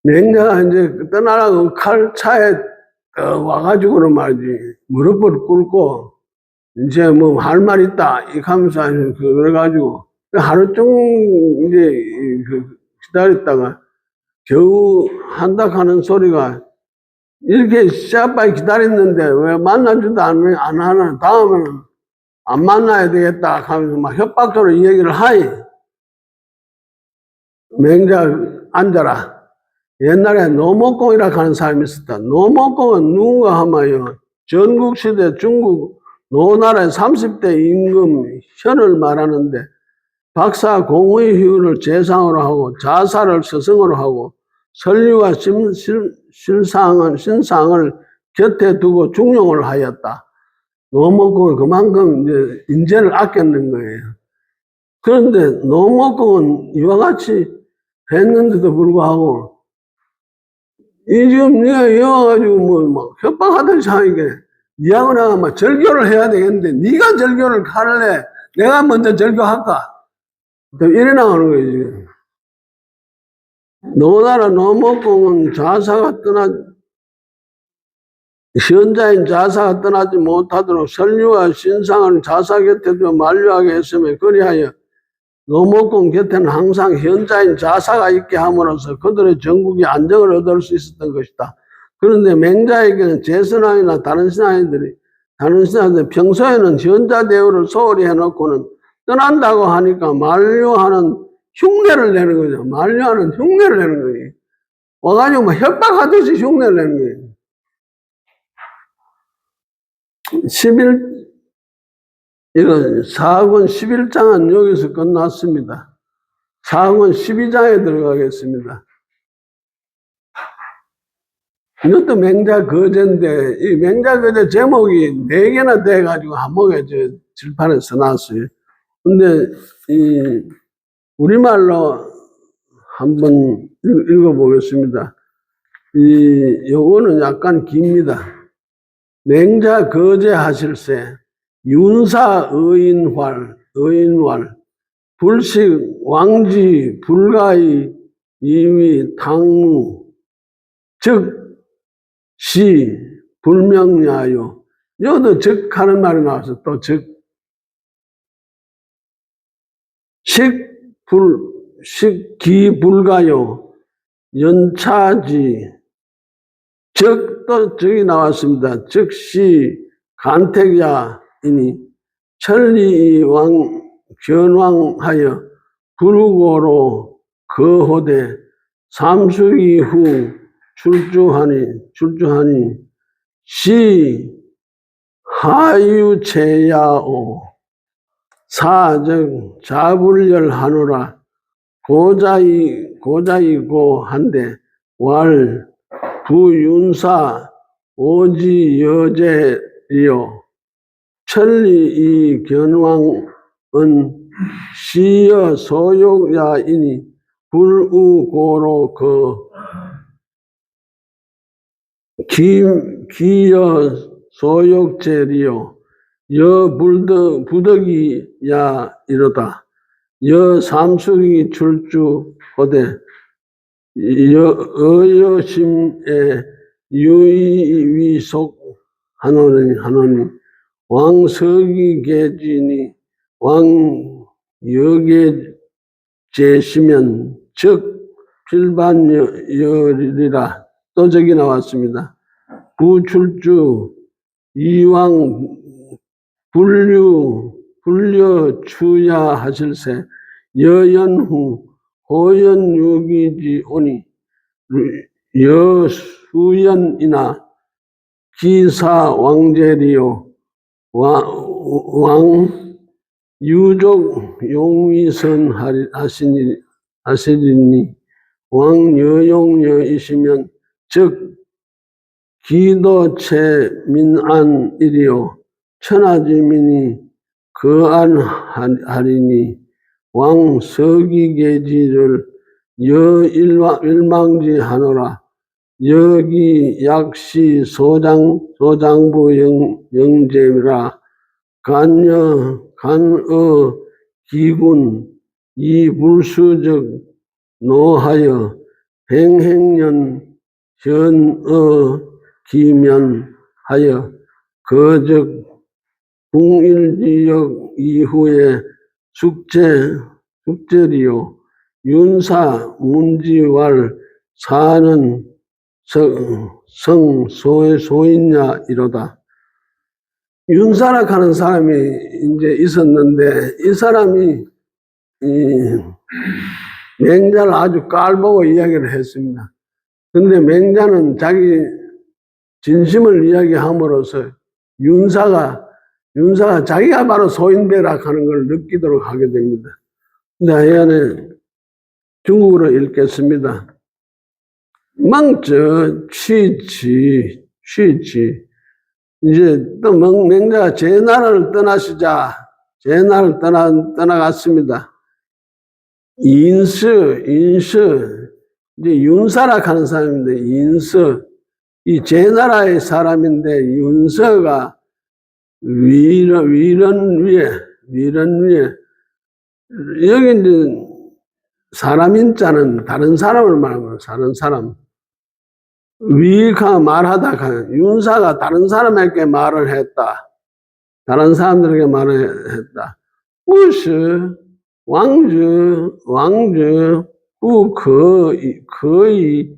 맹자가 이제 떠나라고 칼차에 와가지고는 말이지, 무릎을 꿇고, 이제 뭐 할 말 있다, 이렇게 하면서 그래가지고, 하루 종일 이제 기다렸다가, 겨우 한다 하는 소리가, 이렇게 시합까지 기다렸는데 왜 만나지도 안 하나, 다음에는 안 만나야 되겠다 하면서 막 협박적으로 이 얘기를 하이. 맹자 앉아라. 옛날에 노목공이라고 하는 사람이 있었다. 노목공은 누군가 하면요, 전국시대 중국 노나라의 30대 임금 현을 말하는데, 박사 공의휴를 재상으로 하고 자사를 스승으로 하고 선류와 신상을 곁에 두고 중용을 하였다. 노목공은 그만큼 이제 인재를 아꼈는 거예요. 그런데 노목공은 이와 같이 했는데도 불구하고, 이 지금 네가 이와가지고 뭐 막 협박하듯이 하니까 니하고 내가 막 절교를 해야 되겠는데 네가 절교를 할래? 내가 먼저 절교할까? 이래 나오는 거예요, 지금. 노나라 노목공은 현자인 자사가 떠나지 못하도록 선류와 신상을 자사 곁에 두어 만류하게 했으며, 그리하여 노목공 곁에는 항상 현자인 자사가 있게 함으로써 그들의 전국이 안정을 얻을 수 있었던 것이다. 그런데 맹자에게는 제선왕이나 다른 신하들이 평소에는 현자 대우를 소홀히 해놓고는 떠난다고 하니까 만류하는 흉내를 내는 거죠. 만류하는 흉내를 내는 거예요. 와가지고 막 협박하듯이 흉내를 내는 거예요. 4권 11장은 여기서 끝났습니다. 4권 12장에 들어가겠습니다. 이것도 맹자거제인데, 이 맹자거제 제목이 4개나 돼가지고 한목에 질판에 써놨어요. 근데, 우리말로 한번 읽어보겠습니다. 요거는 약간 깁니다. 맹자거제 하실세, 윤사의인활, 불식, 왕지, 불가의, 이위, 당무, 즉, 시, 불명야요. 여기도 즉 하는 말이 나와서 또 즉. 기, 불가요. 연차지. 즉, 또 적이 나왔습니다. 즉시, 간택야이니, 천리왕, 견왕하여, 불우고로, 거호대, 삼수기 후, 출주하니, 시, 하유체야오, 사즉, 자불열하노라, 고자이고 한데, 부윤사, 오지여제리요, 천리 이 견왕은 시여 소욕야이니, 불우고로 기여 소욕제리요 부덕이야 이로다. 삼숙이 출주하되 어여심에 유의위속 하노니 왕서기계진이 왕여계제시면 즉 필반열이라 또 저기 나왔습니다. 부출주 이왕 불려 추야하실세 여연후 호연유기지 오니 여수연이나 기사왕제리요 왕 유족 용위선 하시리니 왕여용여이시면 즉 기도체 민안이리요 천하지민이 거안하리니 왕서기계지를 여일망지하노라. 여기 약시 소장부 영제라 간어 기군 이불수적 노하여 행행년 현어 기면하여 거적 궁일지역 이후에 숙제리요 윤사 문지왈 사는 소인냐 이로다. 윤사라 하는 사람이 이제 있었는데 이 사람이 맹자를 아주 깔보고 이야기를 했습니다. 근데 맹자는 자기 진심을 이야기함으로써 윤사가 자기가 바로 소인배라 하는 걸 느끼도록 하게 됩니다. 근데 하여간에 중국어로 읽겠습니다. 망저 취지 이제 또 맹자가 제 나라를 떠나시자 제 나라를 떠나갔습니다. 인서 이제 윤사라 하는 사람인데 인서 이 제 나라의 사람인데 윤서가 위런 위에 여기 이제 사람인자는 다른 사람을 말하면 다른 사람 위가 말하다가 윤사가 다른 사람에게 말을 했다. 다른 사람들에게 말을 했다. 무시 왕주 후 거의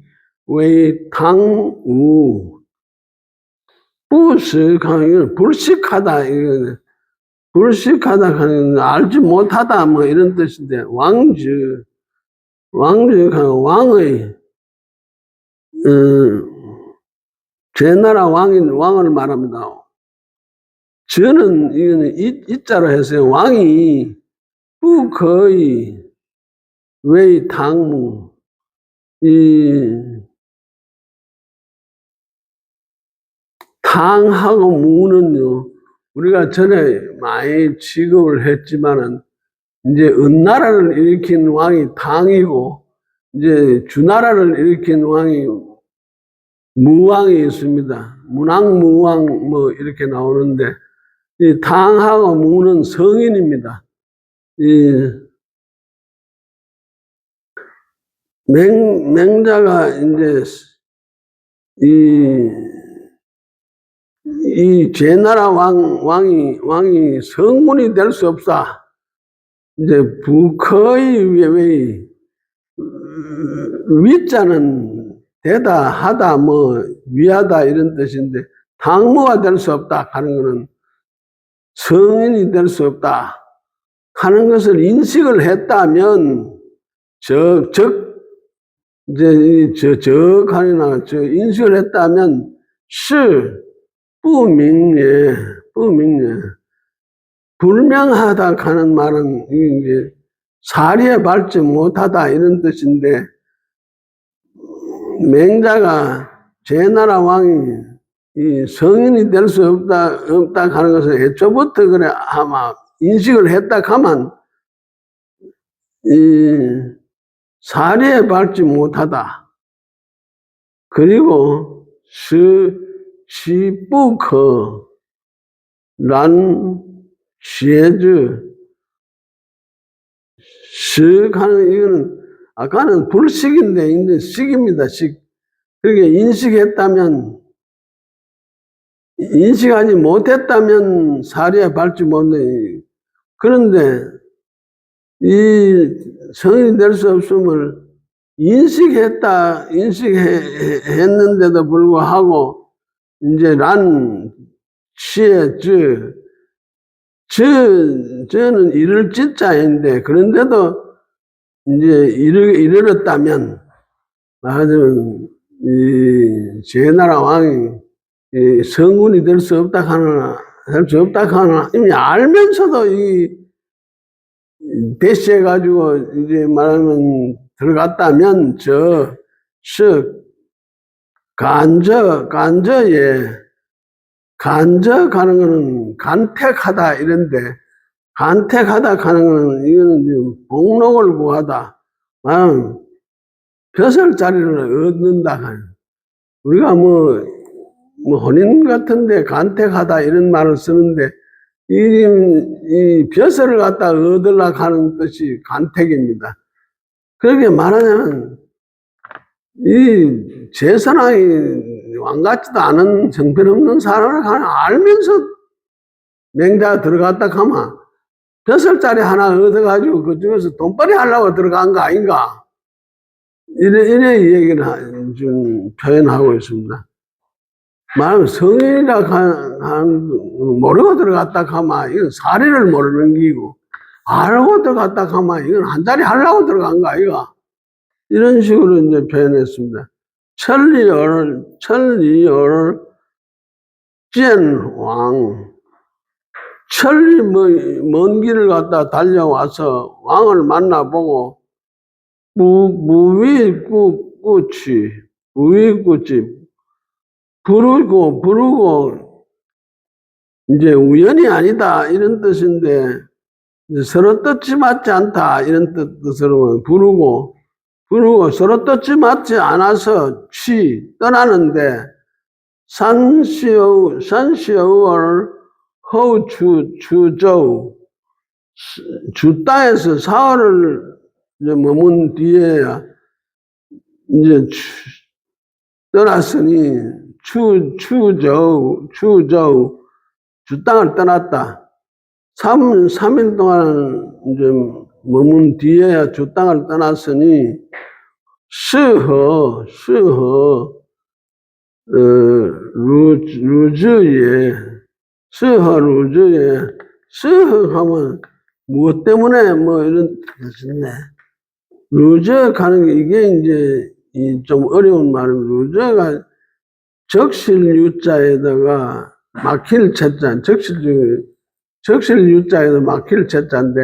왜 당우 불식하다 이거 불식하다 하는 알지 못하다 뭐 이런 뜻인데 왕주 왕의 제 나라 왕을 말합니다. 저는 이거는 이자로 해서 왕이 거의 왜 당무 당하고 무는요 우리가 전에 많이 취급을 했지만은 이제 은나라를 일으킨 왕이 당이고 이제 주나라를 일으킨 왕이 무왕이 있습니다. 문왕무왕 뭐 이렇게 나오는데 이 당하고 무는 성인입니다. 맹자가 이제 이 제나라 왕이 성문이 될 수 없다. 이제 부커의 외의 위자는 되다 하다 뭐 위하다 이런 뜻인데 당무가 될 수 없다 하는 것은 성인이 될 수 없다 하는 것을 인식을 했다면 인식을 했다면不明也불명하다 하는 말은 이제 사리에 밟지 못하다 이런 뜻인데 맹자가 제나라 왕이 이 성인이 될 수 없다 하는 것을 애초부터 그래 아마 인식을 했다 하면 사리에 밟지 못하다. 그리고 시부커 란 시에즈 식 하는 이거는 아까는 불식인데 이제 식입니다. 식. 그게 인식하지 못했다면 사리에 밟지 못해. 그런데 이 성인이 될 수 없음을 인식했는데도 불구하고 이제 란 시에 저는 이를 짓자인데 그런데도 이제 이르렀다면 말하자면 이 제나라 왕이 이 성군이 될 수 없다 하나 이미 알면서도 이 대시해가지고 이제 말하면 들어갔다면 간저 가는 거는 간택하다 이런데 간택하다 가는 거는 이거는 복록을 구하다. 벼슬 자리를 얻는다. 우리가 뭐 혼인 같은데 간택하다 이런 말을 쓰는데 이 벼슬을 갖다 얻으려고 하는 뜻이 간택입니다. 그렇게 말하자면 이 제선왕이 왕 같지도 않은 정편없는 사람을 알면서 맹자가 들어갔다 하면 벼슬자리 하나 얻어가지고 그중에서 돈벌이 하려고 들어간 거 아닌가? 이래 얘기를 좀 표현하고 있습니다. 말하면 성인이라 모르고 들어갔다 하면 이건 사리를 모르는 기고 알고 들어갔다 하면 이건 한 자리 하려고 들어간 거 아이가? 이런 식으로 이제 표현했습니다. 천리얼 젠왕 천리 먼 길을 갖다 달려와서 왕을 만나보고 무위꾸치 부르고 이제 우연이 아니다 이런 뜻인데 서로 뜻이 맞지 않다 이런 뜻으로 부르고 서로 뜻이 맞지 않아서 떠나는데 산시어울 허우 주저우 주 땅에서 사흘을 이제 머문 뒤에야 이제 떠났으니 추저우 주 땅을 떠났다. 3일 동안 이제 머문 뒤에야 주 땅을 떠났으니 스허 스허 하면 무엇 때문에 뭐 이런 뜻인데 루저 가는 게 이게 이제 좀 어려운 말은 루저가 적실 유자에다가 막힐 채자 적실 유자에다 막힐 채자인데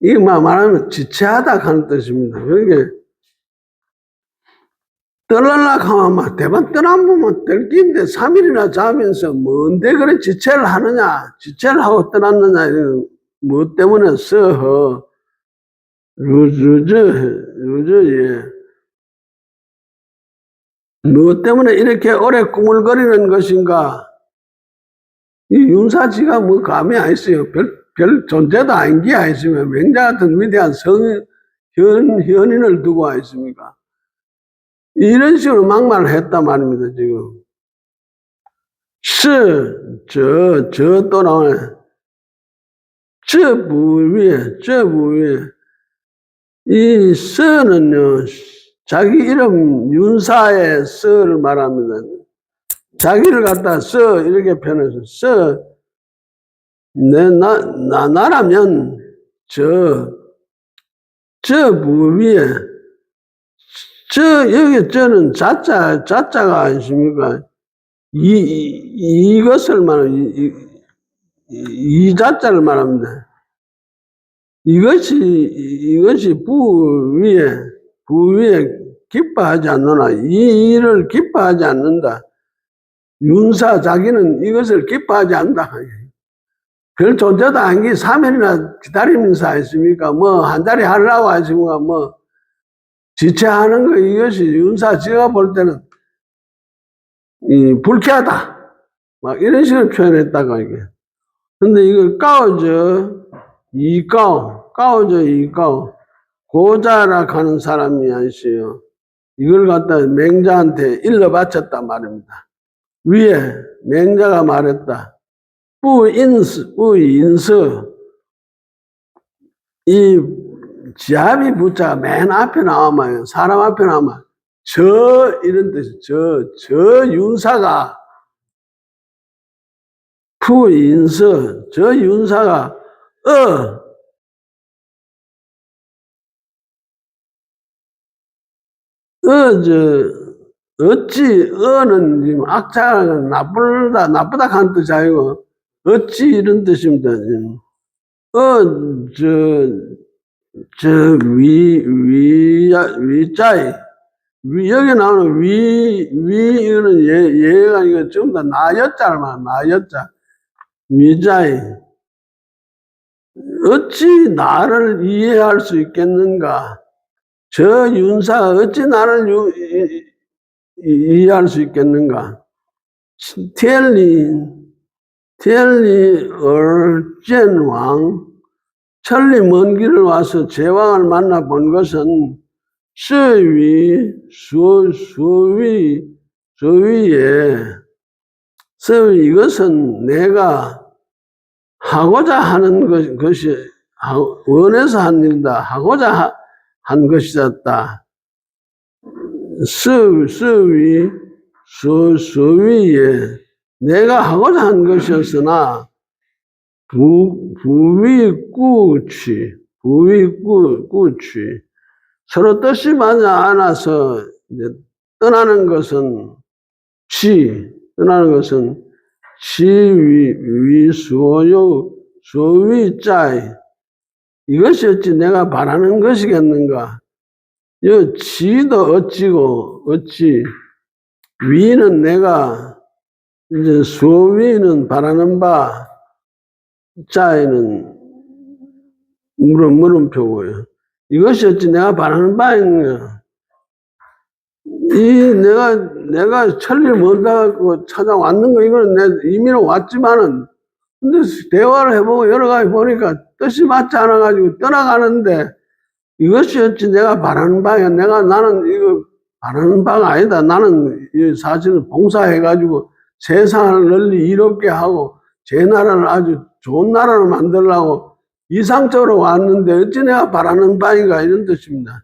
이게 말하면 지체하다 하는 뜻입니다. 그러니까 떠날라 하면 막 대만 떠나보면 뜰긴데 3일이나 자면서 뭔데 그래 지체를 하느냐 지체를 하고 떠났느냐 이런 뭐 때문에 서허 루저에 뭐 때문에 이렇게 오래 꾸물거리는 것인가? 이 윤사지가 뭐 감이 안 있어요. 별 존재도 아닌 게 아니습니까? 맹자 같은 위대한 현인을 두고 있습니까? 이런 식으로 막말을 했단 말입니다, 지금. 또 나오네. 저 부위에. 이 서는요, 자기 이름 윤사의 서를 말합니다. 자기를 갖다 서 이렇게 표현해서 나라면 저 부위에 여기 저는 자자가 아니십니까? 이것을 말하는 이 자자를 말합니다. 이것이 부위에 기뻐하지 않느나 이 일을 기뻐하지 않는다. 윤사 자기는 이것을 기뻐하지 않는다. 별 존재도 아닌 게 3일이나 기다리면서 했습니까? 뭐 한 자리 하려고 하십니까? 뭐 지체하는 거, 이것이 윤사 지가 볼 때는 불쾌하다. 막 이런 식으로 표현했다가 이게. 근데 이걸 까오져 고자라 하는 사람이 아니시요. 이걸 갖다 맹자한테 일러 바쳤단 말입니다. 위에 맹자가 말했다. 뿌인서. 이 지압이 부자가 맨 앞에 나오면, 사람 앞에 나오면, 이런 뜻이, 저 윤사가, 푸인서, 저 윤사가, 어는 지금 악자가 나쁘다 하는 뜻이 아니고, 어찌 이런 뜻입니다. 위자이. 여기 나오는 이거는 얘가 이거 전부 다 나였자만, 나였자. 위자이. 어찌 나를 이해할 수 있겠는가? 저 윤사가 어찌 나를 이해할 수 있겠는가?天理 얼젠왕, 천리 먼 길을 와서 제왕을 만나 본 것은 이것은 내가 하고자 하는 것이, 원해서 한 일이다. 하고자 한 것이었다. 서위에 내가 하고자 한 것이었으나 부위꾸취 서로 뜻이 맞지 않아서 떠나는 것은 소위자이. 이것이 어찌 내가 바라는 것이겠는가? 이 지도 어찌 위는 내가 이제 소위는 바라는 바, 자에는 물음표고요. 이것이 어찌 내가 바라는 바인가? 내가 천리를 먼다고 찾아왔는 거, 이거는 내 이미로 왔지만은, 근데 대화를 해보고 여러 가지 보니까 뜻이 맞지 않아가지고 떠나가는데, 이것이 어찌 내가 바라는 바야. 나는 이거 바라는 바가 아니다. 나는 사실은 봉사해가지고 세상을 널리 이롭게 하고 제 나라를 아주 좋은 나라로 만들려고 이상적으로 왔는데 어찌 내가 바라는 바인가, 이런 뜻입니다.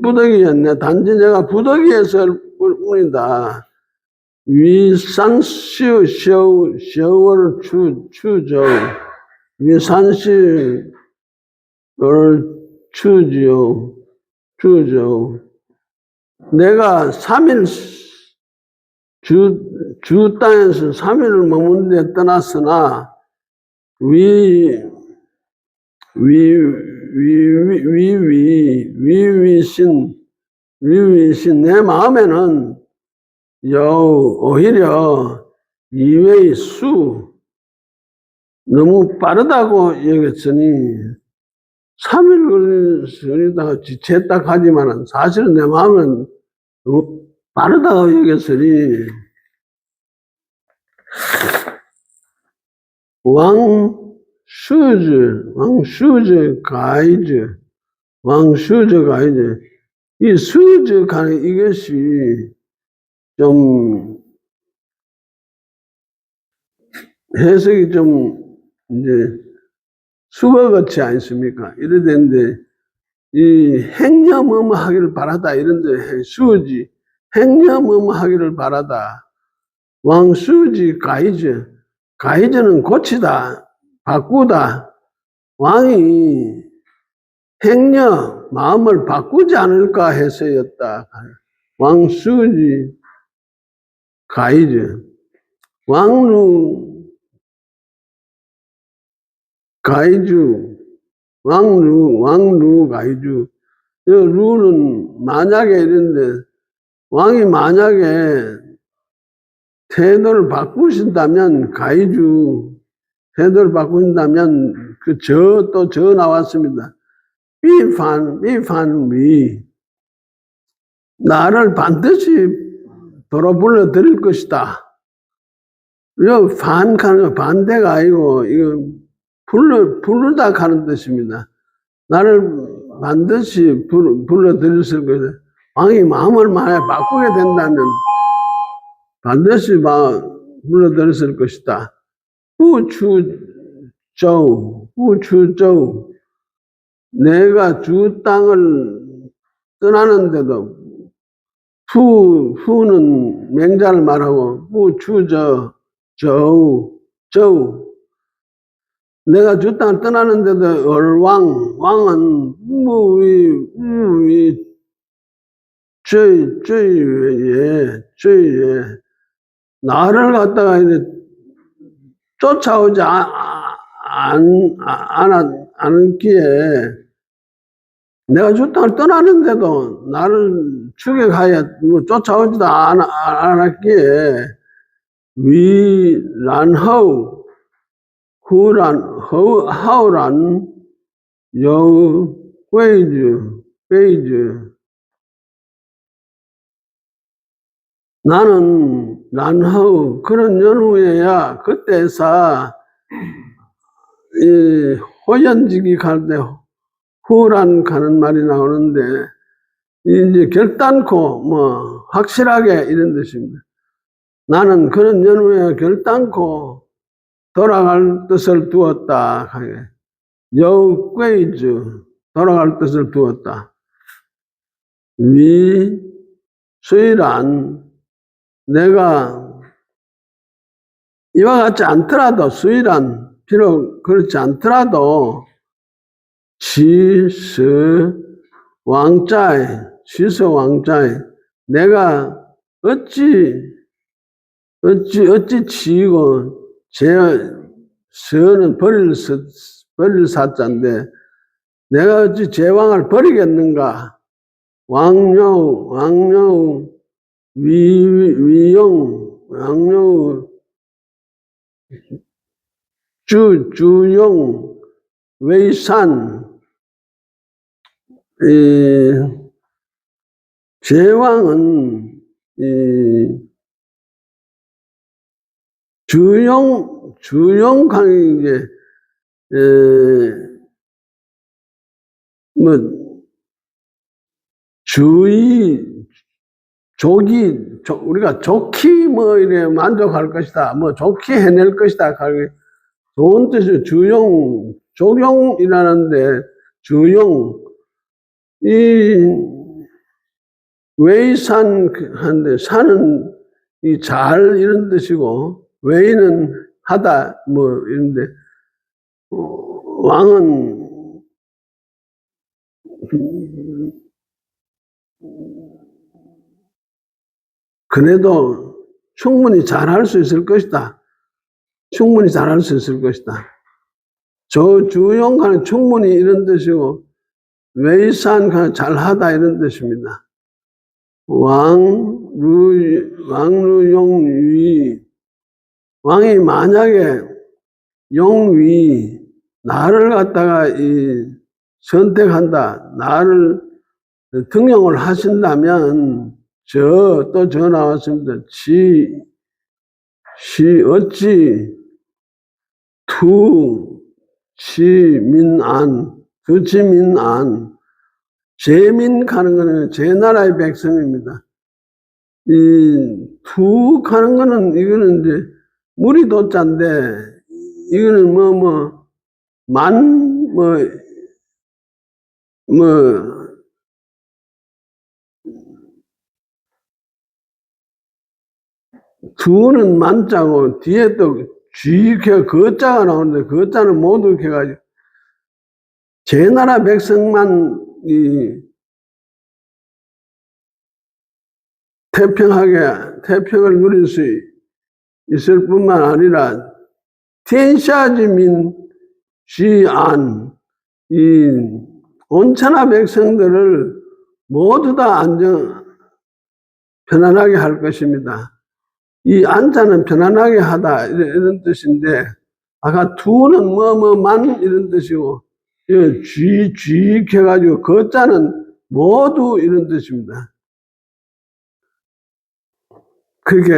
부덕이였네. 단지 내가 부덕이었을 뿐이다. 위산시셔월 추죠. 위산시를 추죠. 내가 3일 주 땅에서 3일을 머문 데 떠났으나 위위신 내 마음에는 오히려 이외의 너무 빠르다고 여겼으니 3일 걸리다가 지체했다 하지만은 사실은 내 마음은 너무 빠르다고 여겼으니 왕슈즈 가이즈 이 수즈 가는 이것이 좀 해석이 좀 이제 수거같지 않습니까? 이러는데 이 행념하기를 바라다, 이런데 수지 행념하기를 바라다. 왕수지 가이즈는 고치다, 바꾸다. 왕이 행념 마음을 바꾸지 않을까 해서였다. 왕수지 가이즈 왕루 가이주. 이 루는 만약에 이런데, 왕이 만약에 태도를 바꾸신다면 가이주 태도를 바꾼다면 그 또 저 나왔습니다. 비판위. 나를 반드시 도로 불러드릴 것이다. 이거 반하는 거 반대가 아니고, 이거 부르다 가는 뜻입니다. 나를 반드시 불러드릴 것이다. 왕이 마음을 만약 바꾸게 된다면 반드시 불러드릴 것이다. 후추州. 내가 주 땅을 떠나는데도 후는 맹자를 말하고 후추저저저 내가 주 땅을 떠나는데도 왕은 무위 죄에 나를 갖다가 이제 쫓아오지 않기에 내가 주 땅을 떠나는데도 나를 추격하여 쫓아오지도 않았기에 하오란 여우 베이즈 나는 란하우 그런 연후에야 그때서 이 호연지기 갈 때 후란 가는 말이 나오는데 이제 결단코 확실하게 이런 뜻입니다. 나는 그런 연후에 결단코 돌아갈 뜻을 두었다. 여우괴이즈 돌아갈 뜻을 두었다. 수이란 내가 이와 같지 않더라도 수이란 비록 그렇지 않더라도 지서왕자에 내가 어찌 지고 서는 버릴 사자인데 내가 어찌 제왕을 버리겠는가? 왕녀 왕녀 주용 웨이산 제왕은 주용 강의 이제 우리가 좋게 이래 만족할 것이다. 좋게 해낼 것이다. 좋은 뜻이 조용이라는데, 웨이산한데, 산은 잘 이런 뜻이고, 웨이는 하다, 이런데, 왕은, 그래도 충분히 잘할 수 있을 것이다. 충분히 잘할 수 있을 것이다. 주용가는 충분히 이런 뜻이고, 웨이산가는 잘하다 이런 뜻입니다. 왕루용위. 왕이 만약에 용위, 나를 갖다가 선택한다, 나를 등용을 하신다면, 또 나왔습니다. 어찌 두치민안 제민 가는 거는 제 나라의 백성입니다. 두 가는 거는 이거는 이제 물이 도자인데 이거는 두는 만자고 뒤에 또 거자가 나오는데 거자는 모두 이렇게 해가지고 제 나라 백성만 태평을 누릴 수 있을 뿐만 아니라 텐샤지민 시안 온천하 백성들을 모두 다 편안하게 할 것입니다. 이 안자는 편안하게 하다 이런 뜻인데 아까 투는 뭐뭐만 이런 뜻이고, 쥐 해가지고 거자는 모두 이런 뜻입니다. 그게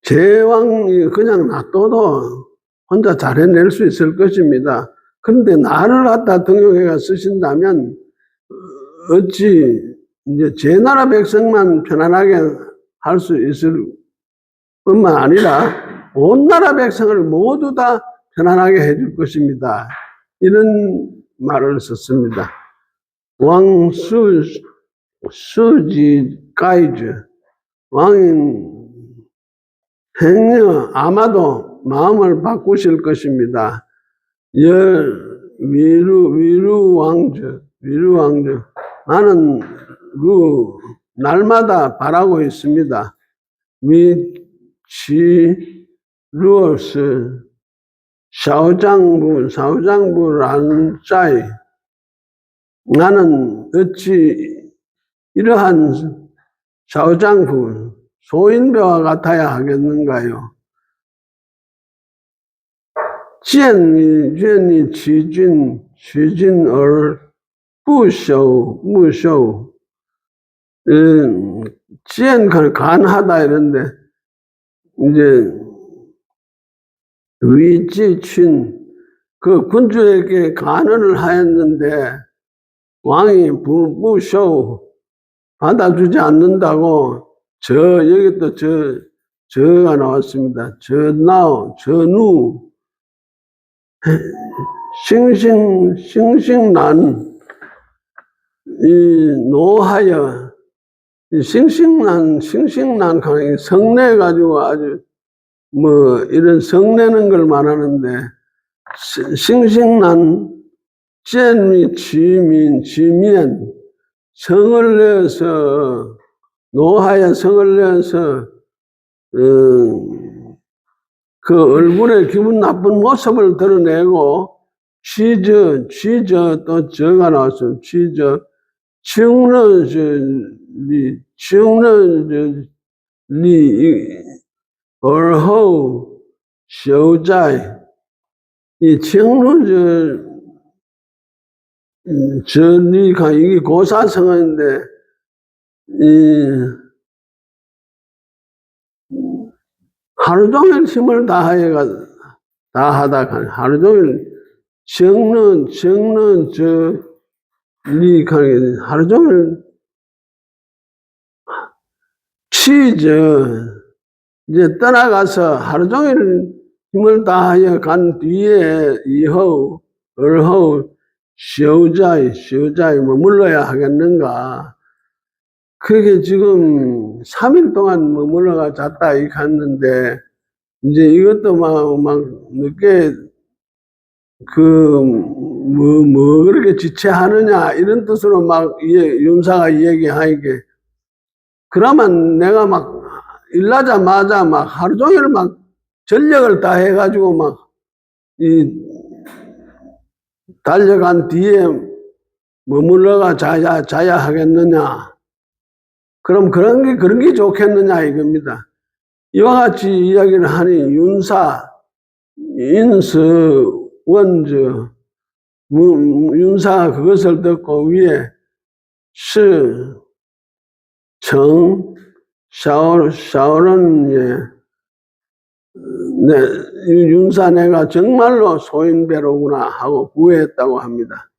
제왕이 그냥 놔둬도 혼자 잘 해낼 수 있을 것입니다. 그런데 나를 갖다 등용해가 쓰신다면 어찌 이제 제 나라 백성만 편안하게 할 수 있을 뿐만 아니라 온 나라 백성을 모두 다 편안하게 해줄 것입니다. 이런 말을 썼습니다. 수지 가이즈 왕인 행여 아마도 마음을 바꾸실 것입니다. 위루 왕주 나는 날마다 바라고 있습니다. 루어스 샤오장부 란짜이 나는 어찌 이러한 샤오장부 소인배와 같아야 하겠는가요? 지엔이 취진을 무쇼 지엔을 간하다 이런데 이제 위지춘 그 군주에게 간언을 하였는데 왕이 무쇼 받아주지 않는다고 여기 또 저가 나왔습니다. 전우 싱싱난 노하여 싱싱난 성내 가지고 아주 뭐 이런 성내는 걸 말하는데 싱싱난 지면 성을 내서 노하여 성을 내서 그 얼굴에 기분 나쁜 모습을 드러내고 또 저가 나왔어요. 얼허우 쇼자이 이 리가 이게 고사성어인데 하루 종일 힘을 다하다 하루 종일 하루 종일 이제 떠나가서 하루 종일 힘을 다하여 간 뒤에 얼허우 쉬어자이 머물러야 하겠는가. 그게 지금 3일 동안 머물러가 잤다 이 갔는데 이제 이것도 막 늦게 그렇게 지체하느냐 이런 뜻으로 막 윤사가 얘기하니까 그러면 내가 막 일나자마자 막 하루 종일 막 전력을 다 해가지고 막 달려간 뒤에 머물러가 자야 하겠느냐. 그럼 그런 게 좋겠느냐 이겁니다. 이와 같이 이야기를 하니 윤사가 그것을 듣고 위에 샤오는 윤사 내가 정말로 소인배로구나 하고 후회했다고 합니다.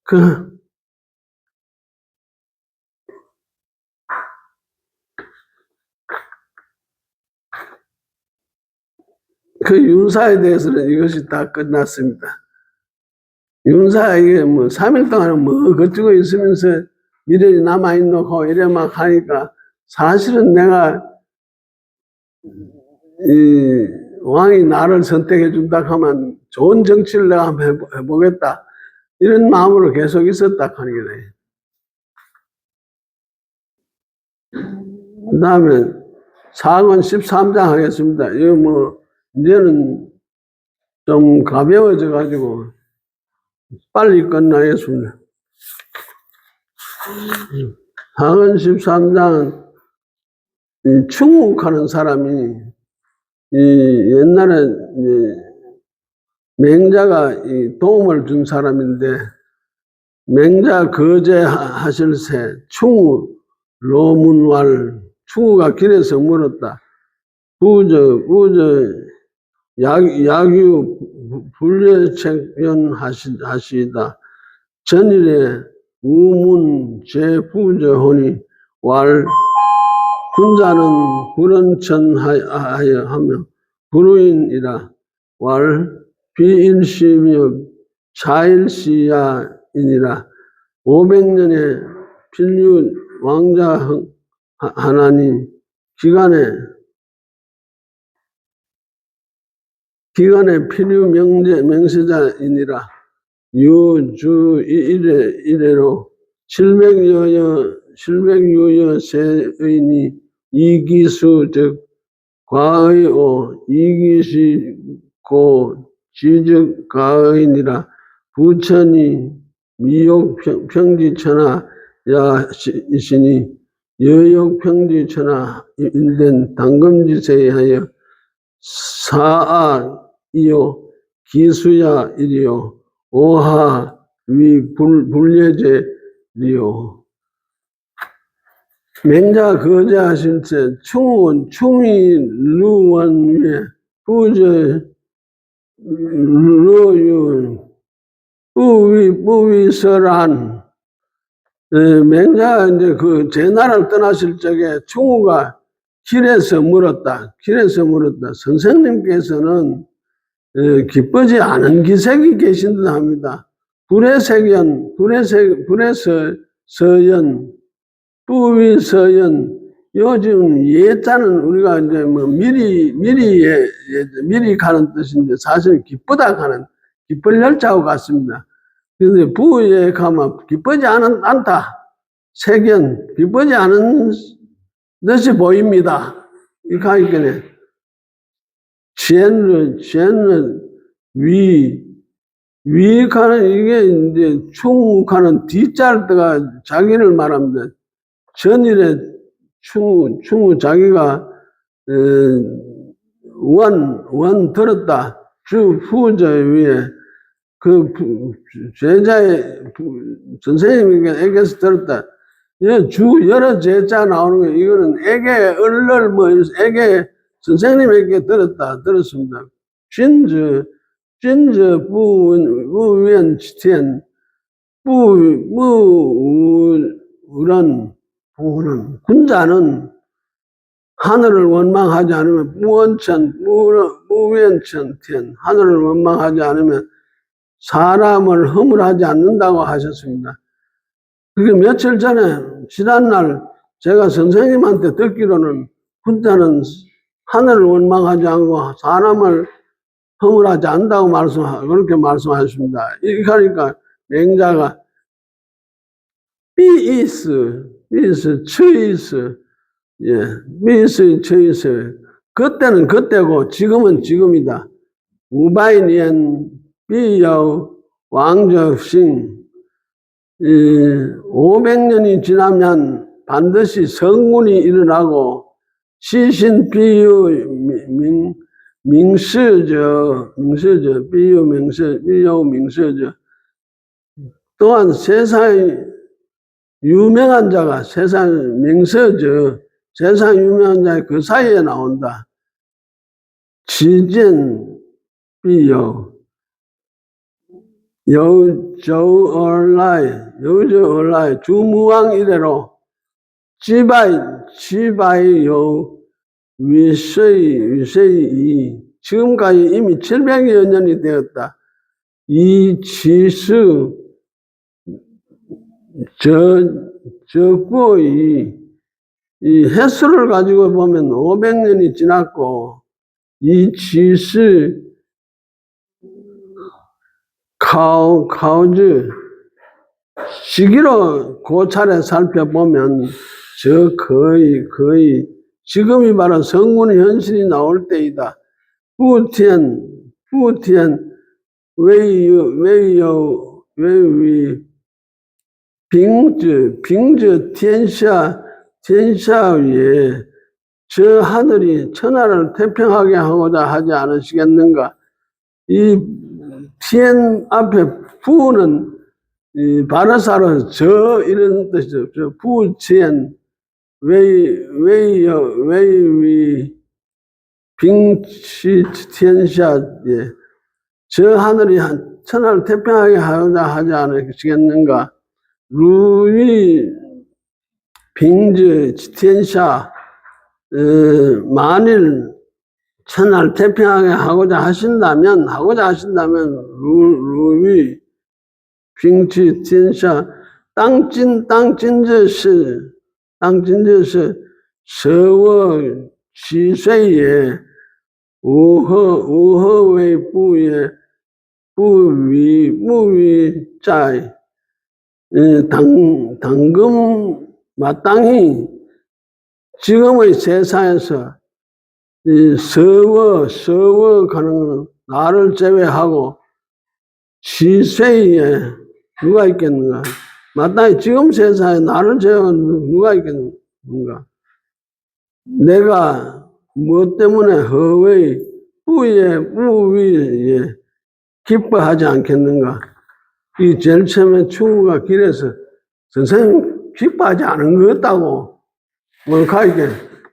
그 윤사에 대해서는 이것이 다 끝났습니다. 윤사가 이게 뭐 3일 동안 뭐 거치고 있으면서 미련이 남아있노고 이래 막 하니까 사실은 내가 왕이 나를 선택해 준다 하면 좋은 정치를 내가 한번 해보겠다 이런 마음으로 계속 있었다 하는 거네. 그 다음에 사권 13장 하겠습니다. 이거 뭐 이제는 좀 가벼워져 가지고 빨리 끝나겠습니다. 사권 13장 충욱하는 사람이 옛날에 맹자가 도움을 준 사람인데, 맹자 거제하실세 충우 로문왈. 충우가 길에서 물었다. 부저 야규 불례책변 하시다. 전일에 우문 제부저하니 왈 군자는 불언천하여 하며 불우인이라. 왈 비일시며 자일시야이니라. 500년의 필류 왕자 하나니 기간에 필류 명세자이니라. 유주 이래로 700여여 세의니 이기수 즉 과의오 이기시고 지즉 과의니라. 부천이 미욕 평지천하 야시니 여욕 평지천하 일된 당금지세에 하여 사아이요 기수야 이리요 오하 위 불례제리요. 맹자 거제하실 때 충이 루원 위에 부저 루유 부위설한. 맹자가 이제 그 제나라를 떠나실 적에 충우가 길에서 물었다. 선생님께서는 기쁘지 않은 기색이 계신 듯 합니다. 불의서연, 부위서연. 요즘 예자는 우리가 이제 뭐 미리 가는 뜻인데 사실 기쁘다 가는 기쁠 열자하고 같습니다. 그런데 부에 가면 기쁘지 않다. 세견, 기쁘지 않은 것이 보입니다. 이렇게 하기 때문에 젠은 위 가는 이게 이제 충하는 뒷자가 자기를 말합니다. 전일에 충우 자기가 원 들었다. 주 후저 위에 그 제자의 선생님에게서 들었다. 주 여러 제자 나오는 거 이거는 에게 에게 선생님에게 들었습니다. 진저 부wen치텐 부우런 부는 군자는 하늘을 원망하지 않으면 부wen천텐 하늘을 원망하지 않으면 사람을 허물하지 않는다고 하셨습니다. 그게 며칠 전에 지난날 제가 선생님한테 듣기로는 군자는 하늘을 원망하지 않고 사람을 허물하지 않는다고 그렇게 말씀하셨습니다. 이렇게 하니까 맹자가 처이스, 처이스. 그때는 그때고 지금은 지금이다. 우바이니엔 비여 왕적싱. 500년이 지나면 반드시 성군이 일어나고 시신 비유 명서죠. 비유 명서죠. 또한 세상에 유명한 자가 세상 명서죠. 세상 유명한 자가 그 사이에 나온다. 지진 비유 여저얼라이 주무왕 이래로 지바이요 위세이 지금까지 이미 700여 년이 되었다. 이 지수 저구의 이 횟수를 가지고 보면 500년이 지났고 이 지수 카우즈 시기로 고찰에 살펴보면 저 거의 지금이 바로 성군의 현실이 나올 때이다. 후티엔 웨이요 빙저天下 위에 저 하늘이 천하를 태평하게 하고자 하지 않으시겠는가? 이 티엔 앞에 부는 이 바르사로 저 이런 뜻이죠. 저 부티엔 웨이 빙치 티엔샤 예. 저 하늘이 천하를 태평하게 하고자 하지 않으시겠는가? 루이 빙즈 티엔샤 만일 천하를 태평하게 하고자 하신다면 루이 빙치 티엔샤 땅찐저시 서워 지쇠에 우허의 부에 무위자이 당금 마땅히 지금의 세상에서 이 서워 가는 나를 제외하고 지쇠에 누가 있겠는가? 마땅히 지금 세상에 나를 제외하고 누가 있겠는가? 내가 무엇 때문에 허의 무위에 기뻐하지 않겠는가? 이 제일 처음에 충우가 길에서 선생님 기뻐하지 않은 것 같다고 뭘까 이게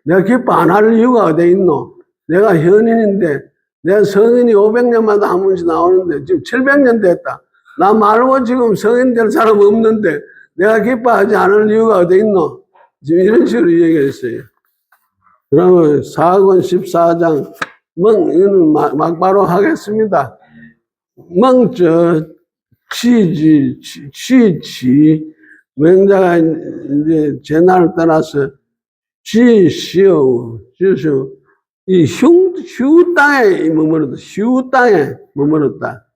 내가 기뻐 안 할 이유가 어디 있노? 내가 현인인데 내가 성인이 500년마다 한 번씩 나오는데 지금 700년 됐다. 나 말고 지금 성인 될 사람 없는데 내가 기뻐하지 않을 이유가 어디 있노? 지금 이런 식으로 얘기했어요. 그러면 사권 14장 이거는 막바로 하겠습니다. 취지 명자가 이제 제날을 따라서 지시오 이 휴 땅에 머물렀다.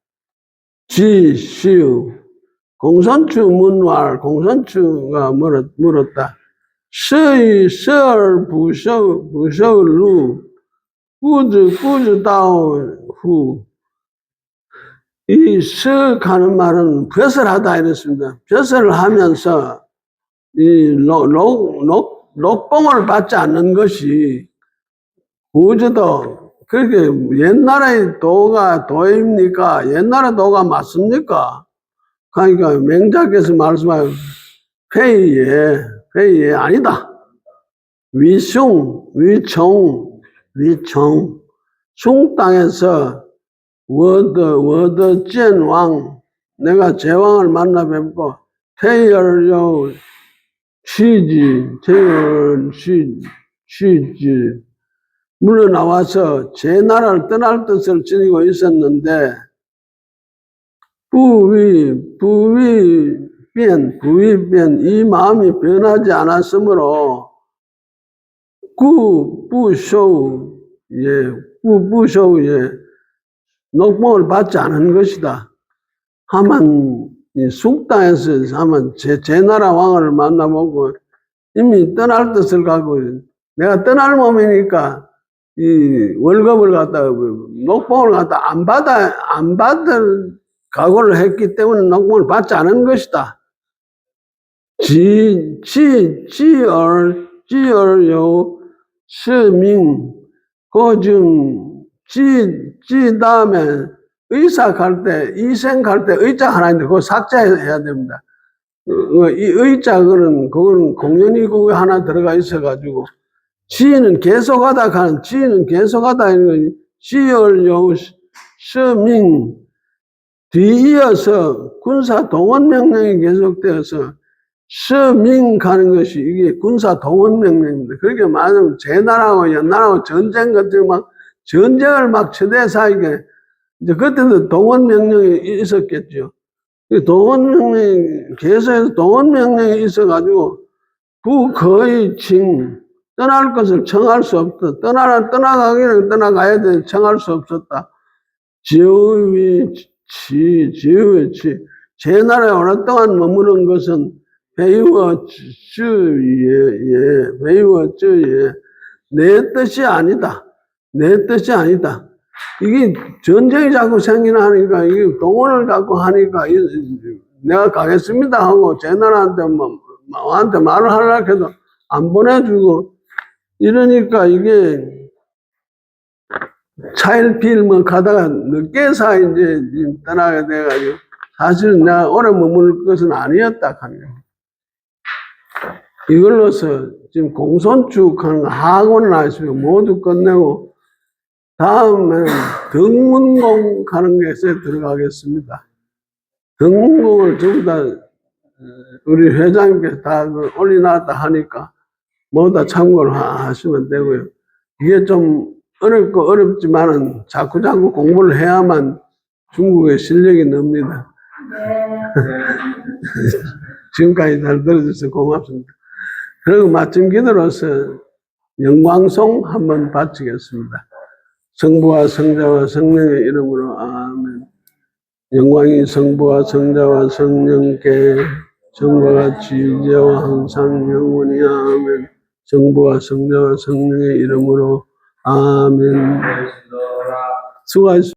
지시오 공산추 문왈 공산추가 물었다. 서尔부서루 꾸즈다오 후 이 서가는 말은 벼슬하다 이랬습니다. 벼슬을 하면서 이 녹봉을 받지 않는 것이 구제도 그렇게 옛날의 도가 도입니까? 옛날의 도가 맞습니까? 그러니까 맹자께서 말씀하신 회의에 아니다. 위청 숭 땅에서 워더 젠왕 내가 제왕을 만나 뵙고 태열요 취지 물러나와서 제 나라를 떠날 뜻을 지니고 있었는데 부위변 이 마음이 변하지 않았으므로 부쇼우에 녹봉을 받지 않은 것이다. 하만 숙당에서 하면 제 나라 왕을 만나보고 이미 떠날 뜻을 갖고 내가 떠날 몸이니까 이 월급을 갖다 녹봉을 갖다 안 받을 각오를 했기 때문에 녹봉을 받지 않은 것이다. 지얼요 스밍 고중 지 다음에 의사 갈 때 이생 갈 때 의자 하나 있는데 그거 삭제해야 됩니다. 이 의자 그거는 공연히 그거 하나 들어가 있어가지고 지는 계속하다 가는 지는 계속하다 이런 지얼요 스밍 뒤이어서 군사 동원 명령이 계속되어서 서민 가는 것이 이게 군사 동원 명령입니다. 그렇게 말하면 제 나라하고 연나라하고 전쟁 같은 전쟁을 막 처대사에게 이제 그때도 동원 명령이 있었겠죠. 동원 명령이 계속해서 동원 명령이 있어가지고 거의 떠날 것을 청할 수 없다. 떠나가기는 떠나가야 돼. 청할 수 없었다. 지우의 제 나라에 오랫동안 머무른 것은 배우어주에 내 뜻이 아니다. 이게 전쟁이 자꾸 생기나 하니까 이게 동원을 자꾸 하니까 내가 가겠습니다 하고 제 나라한테 왕한테 말을 하려고 해도 안 보내주고 이러니까 이게 차일피일 뭐 가다가 늦게서 이제 떠나게 돼가지고 사실은 내가 오래 머물 것은 아니었다 하면 이걸로서 지금 공손축하는 학원을 하시고 모두 끝내고 다음에는 등문공 하는 것에 들어가겠습니다. 등문공을 전부 다 우리 회장님께서 다 올려놨다 하니까 모두 다 참고를 하시면 되고요. 이게 좀 어렵고 어렵지만은 자꾸 공부를 해야만 중국의 실력이 늡니다. 지금까지 잘 들어주셔서 고맙습니다. 그리고 마침 기도로서 영광송 한번 바치겠습니다. 성부와 성자와 성령의 이름으로 아멘. 영광이 성부와 성자와 성령께 전과 같이 이제와 항상 영원히 아멘. 성부와 성자와 성령의 이름으로 아멘. 수고하셨습니다.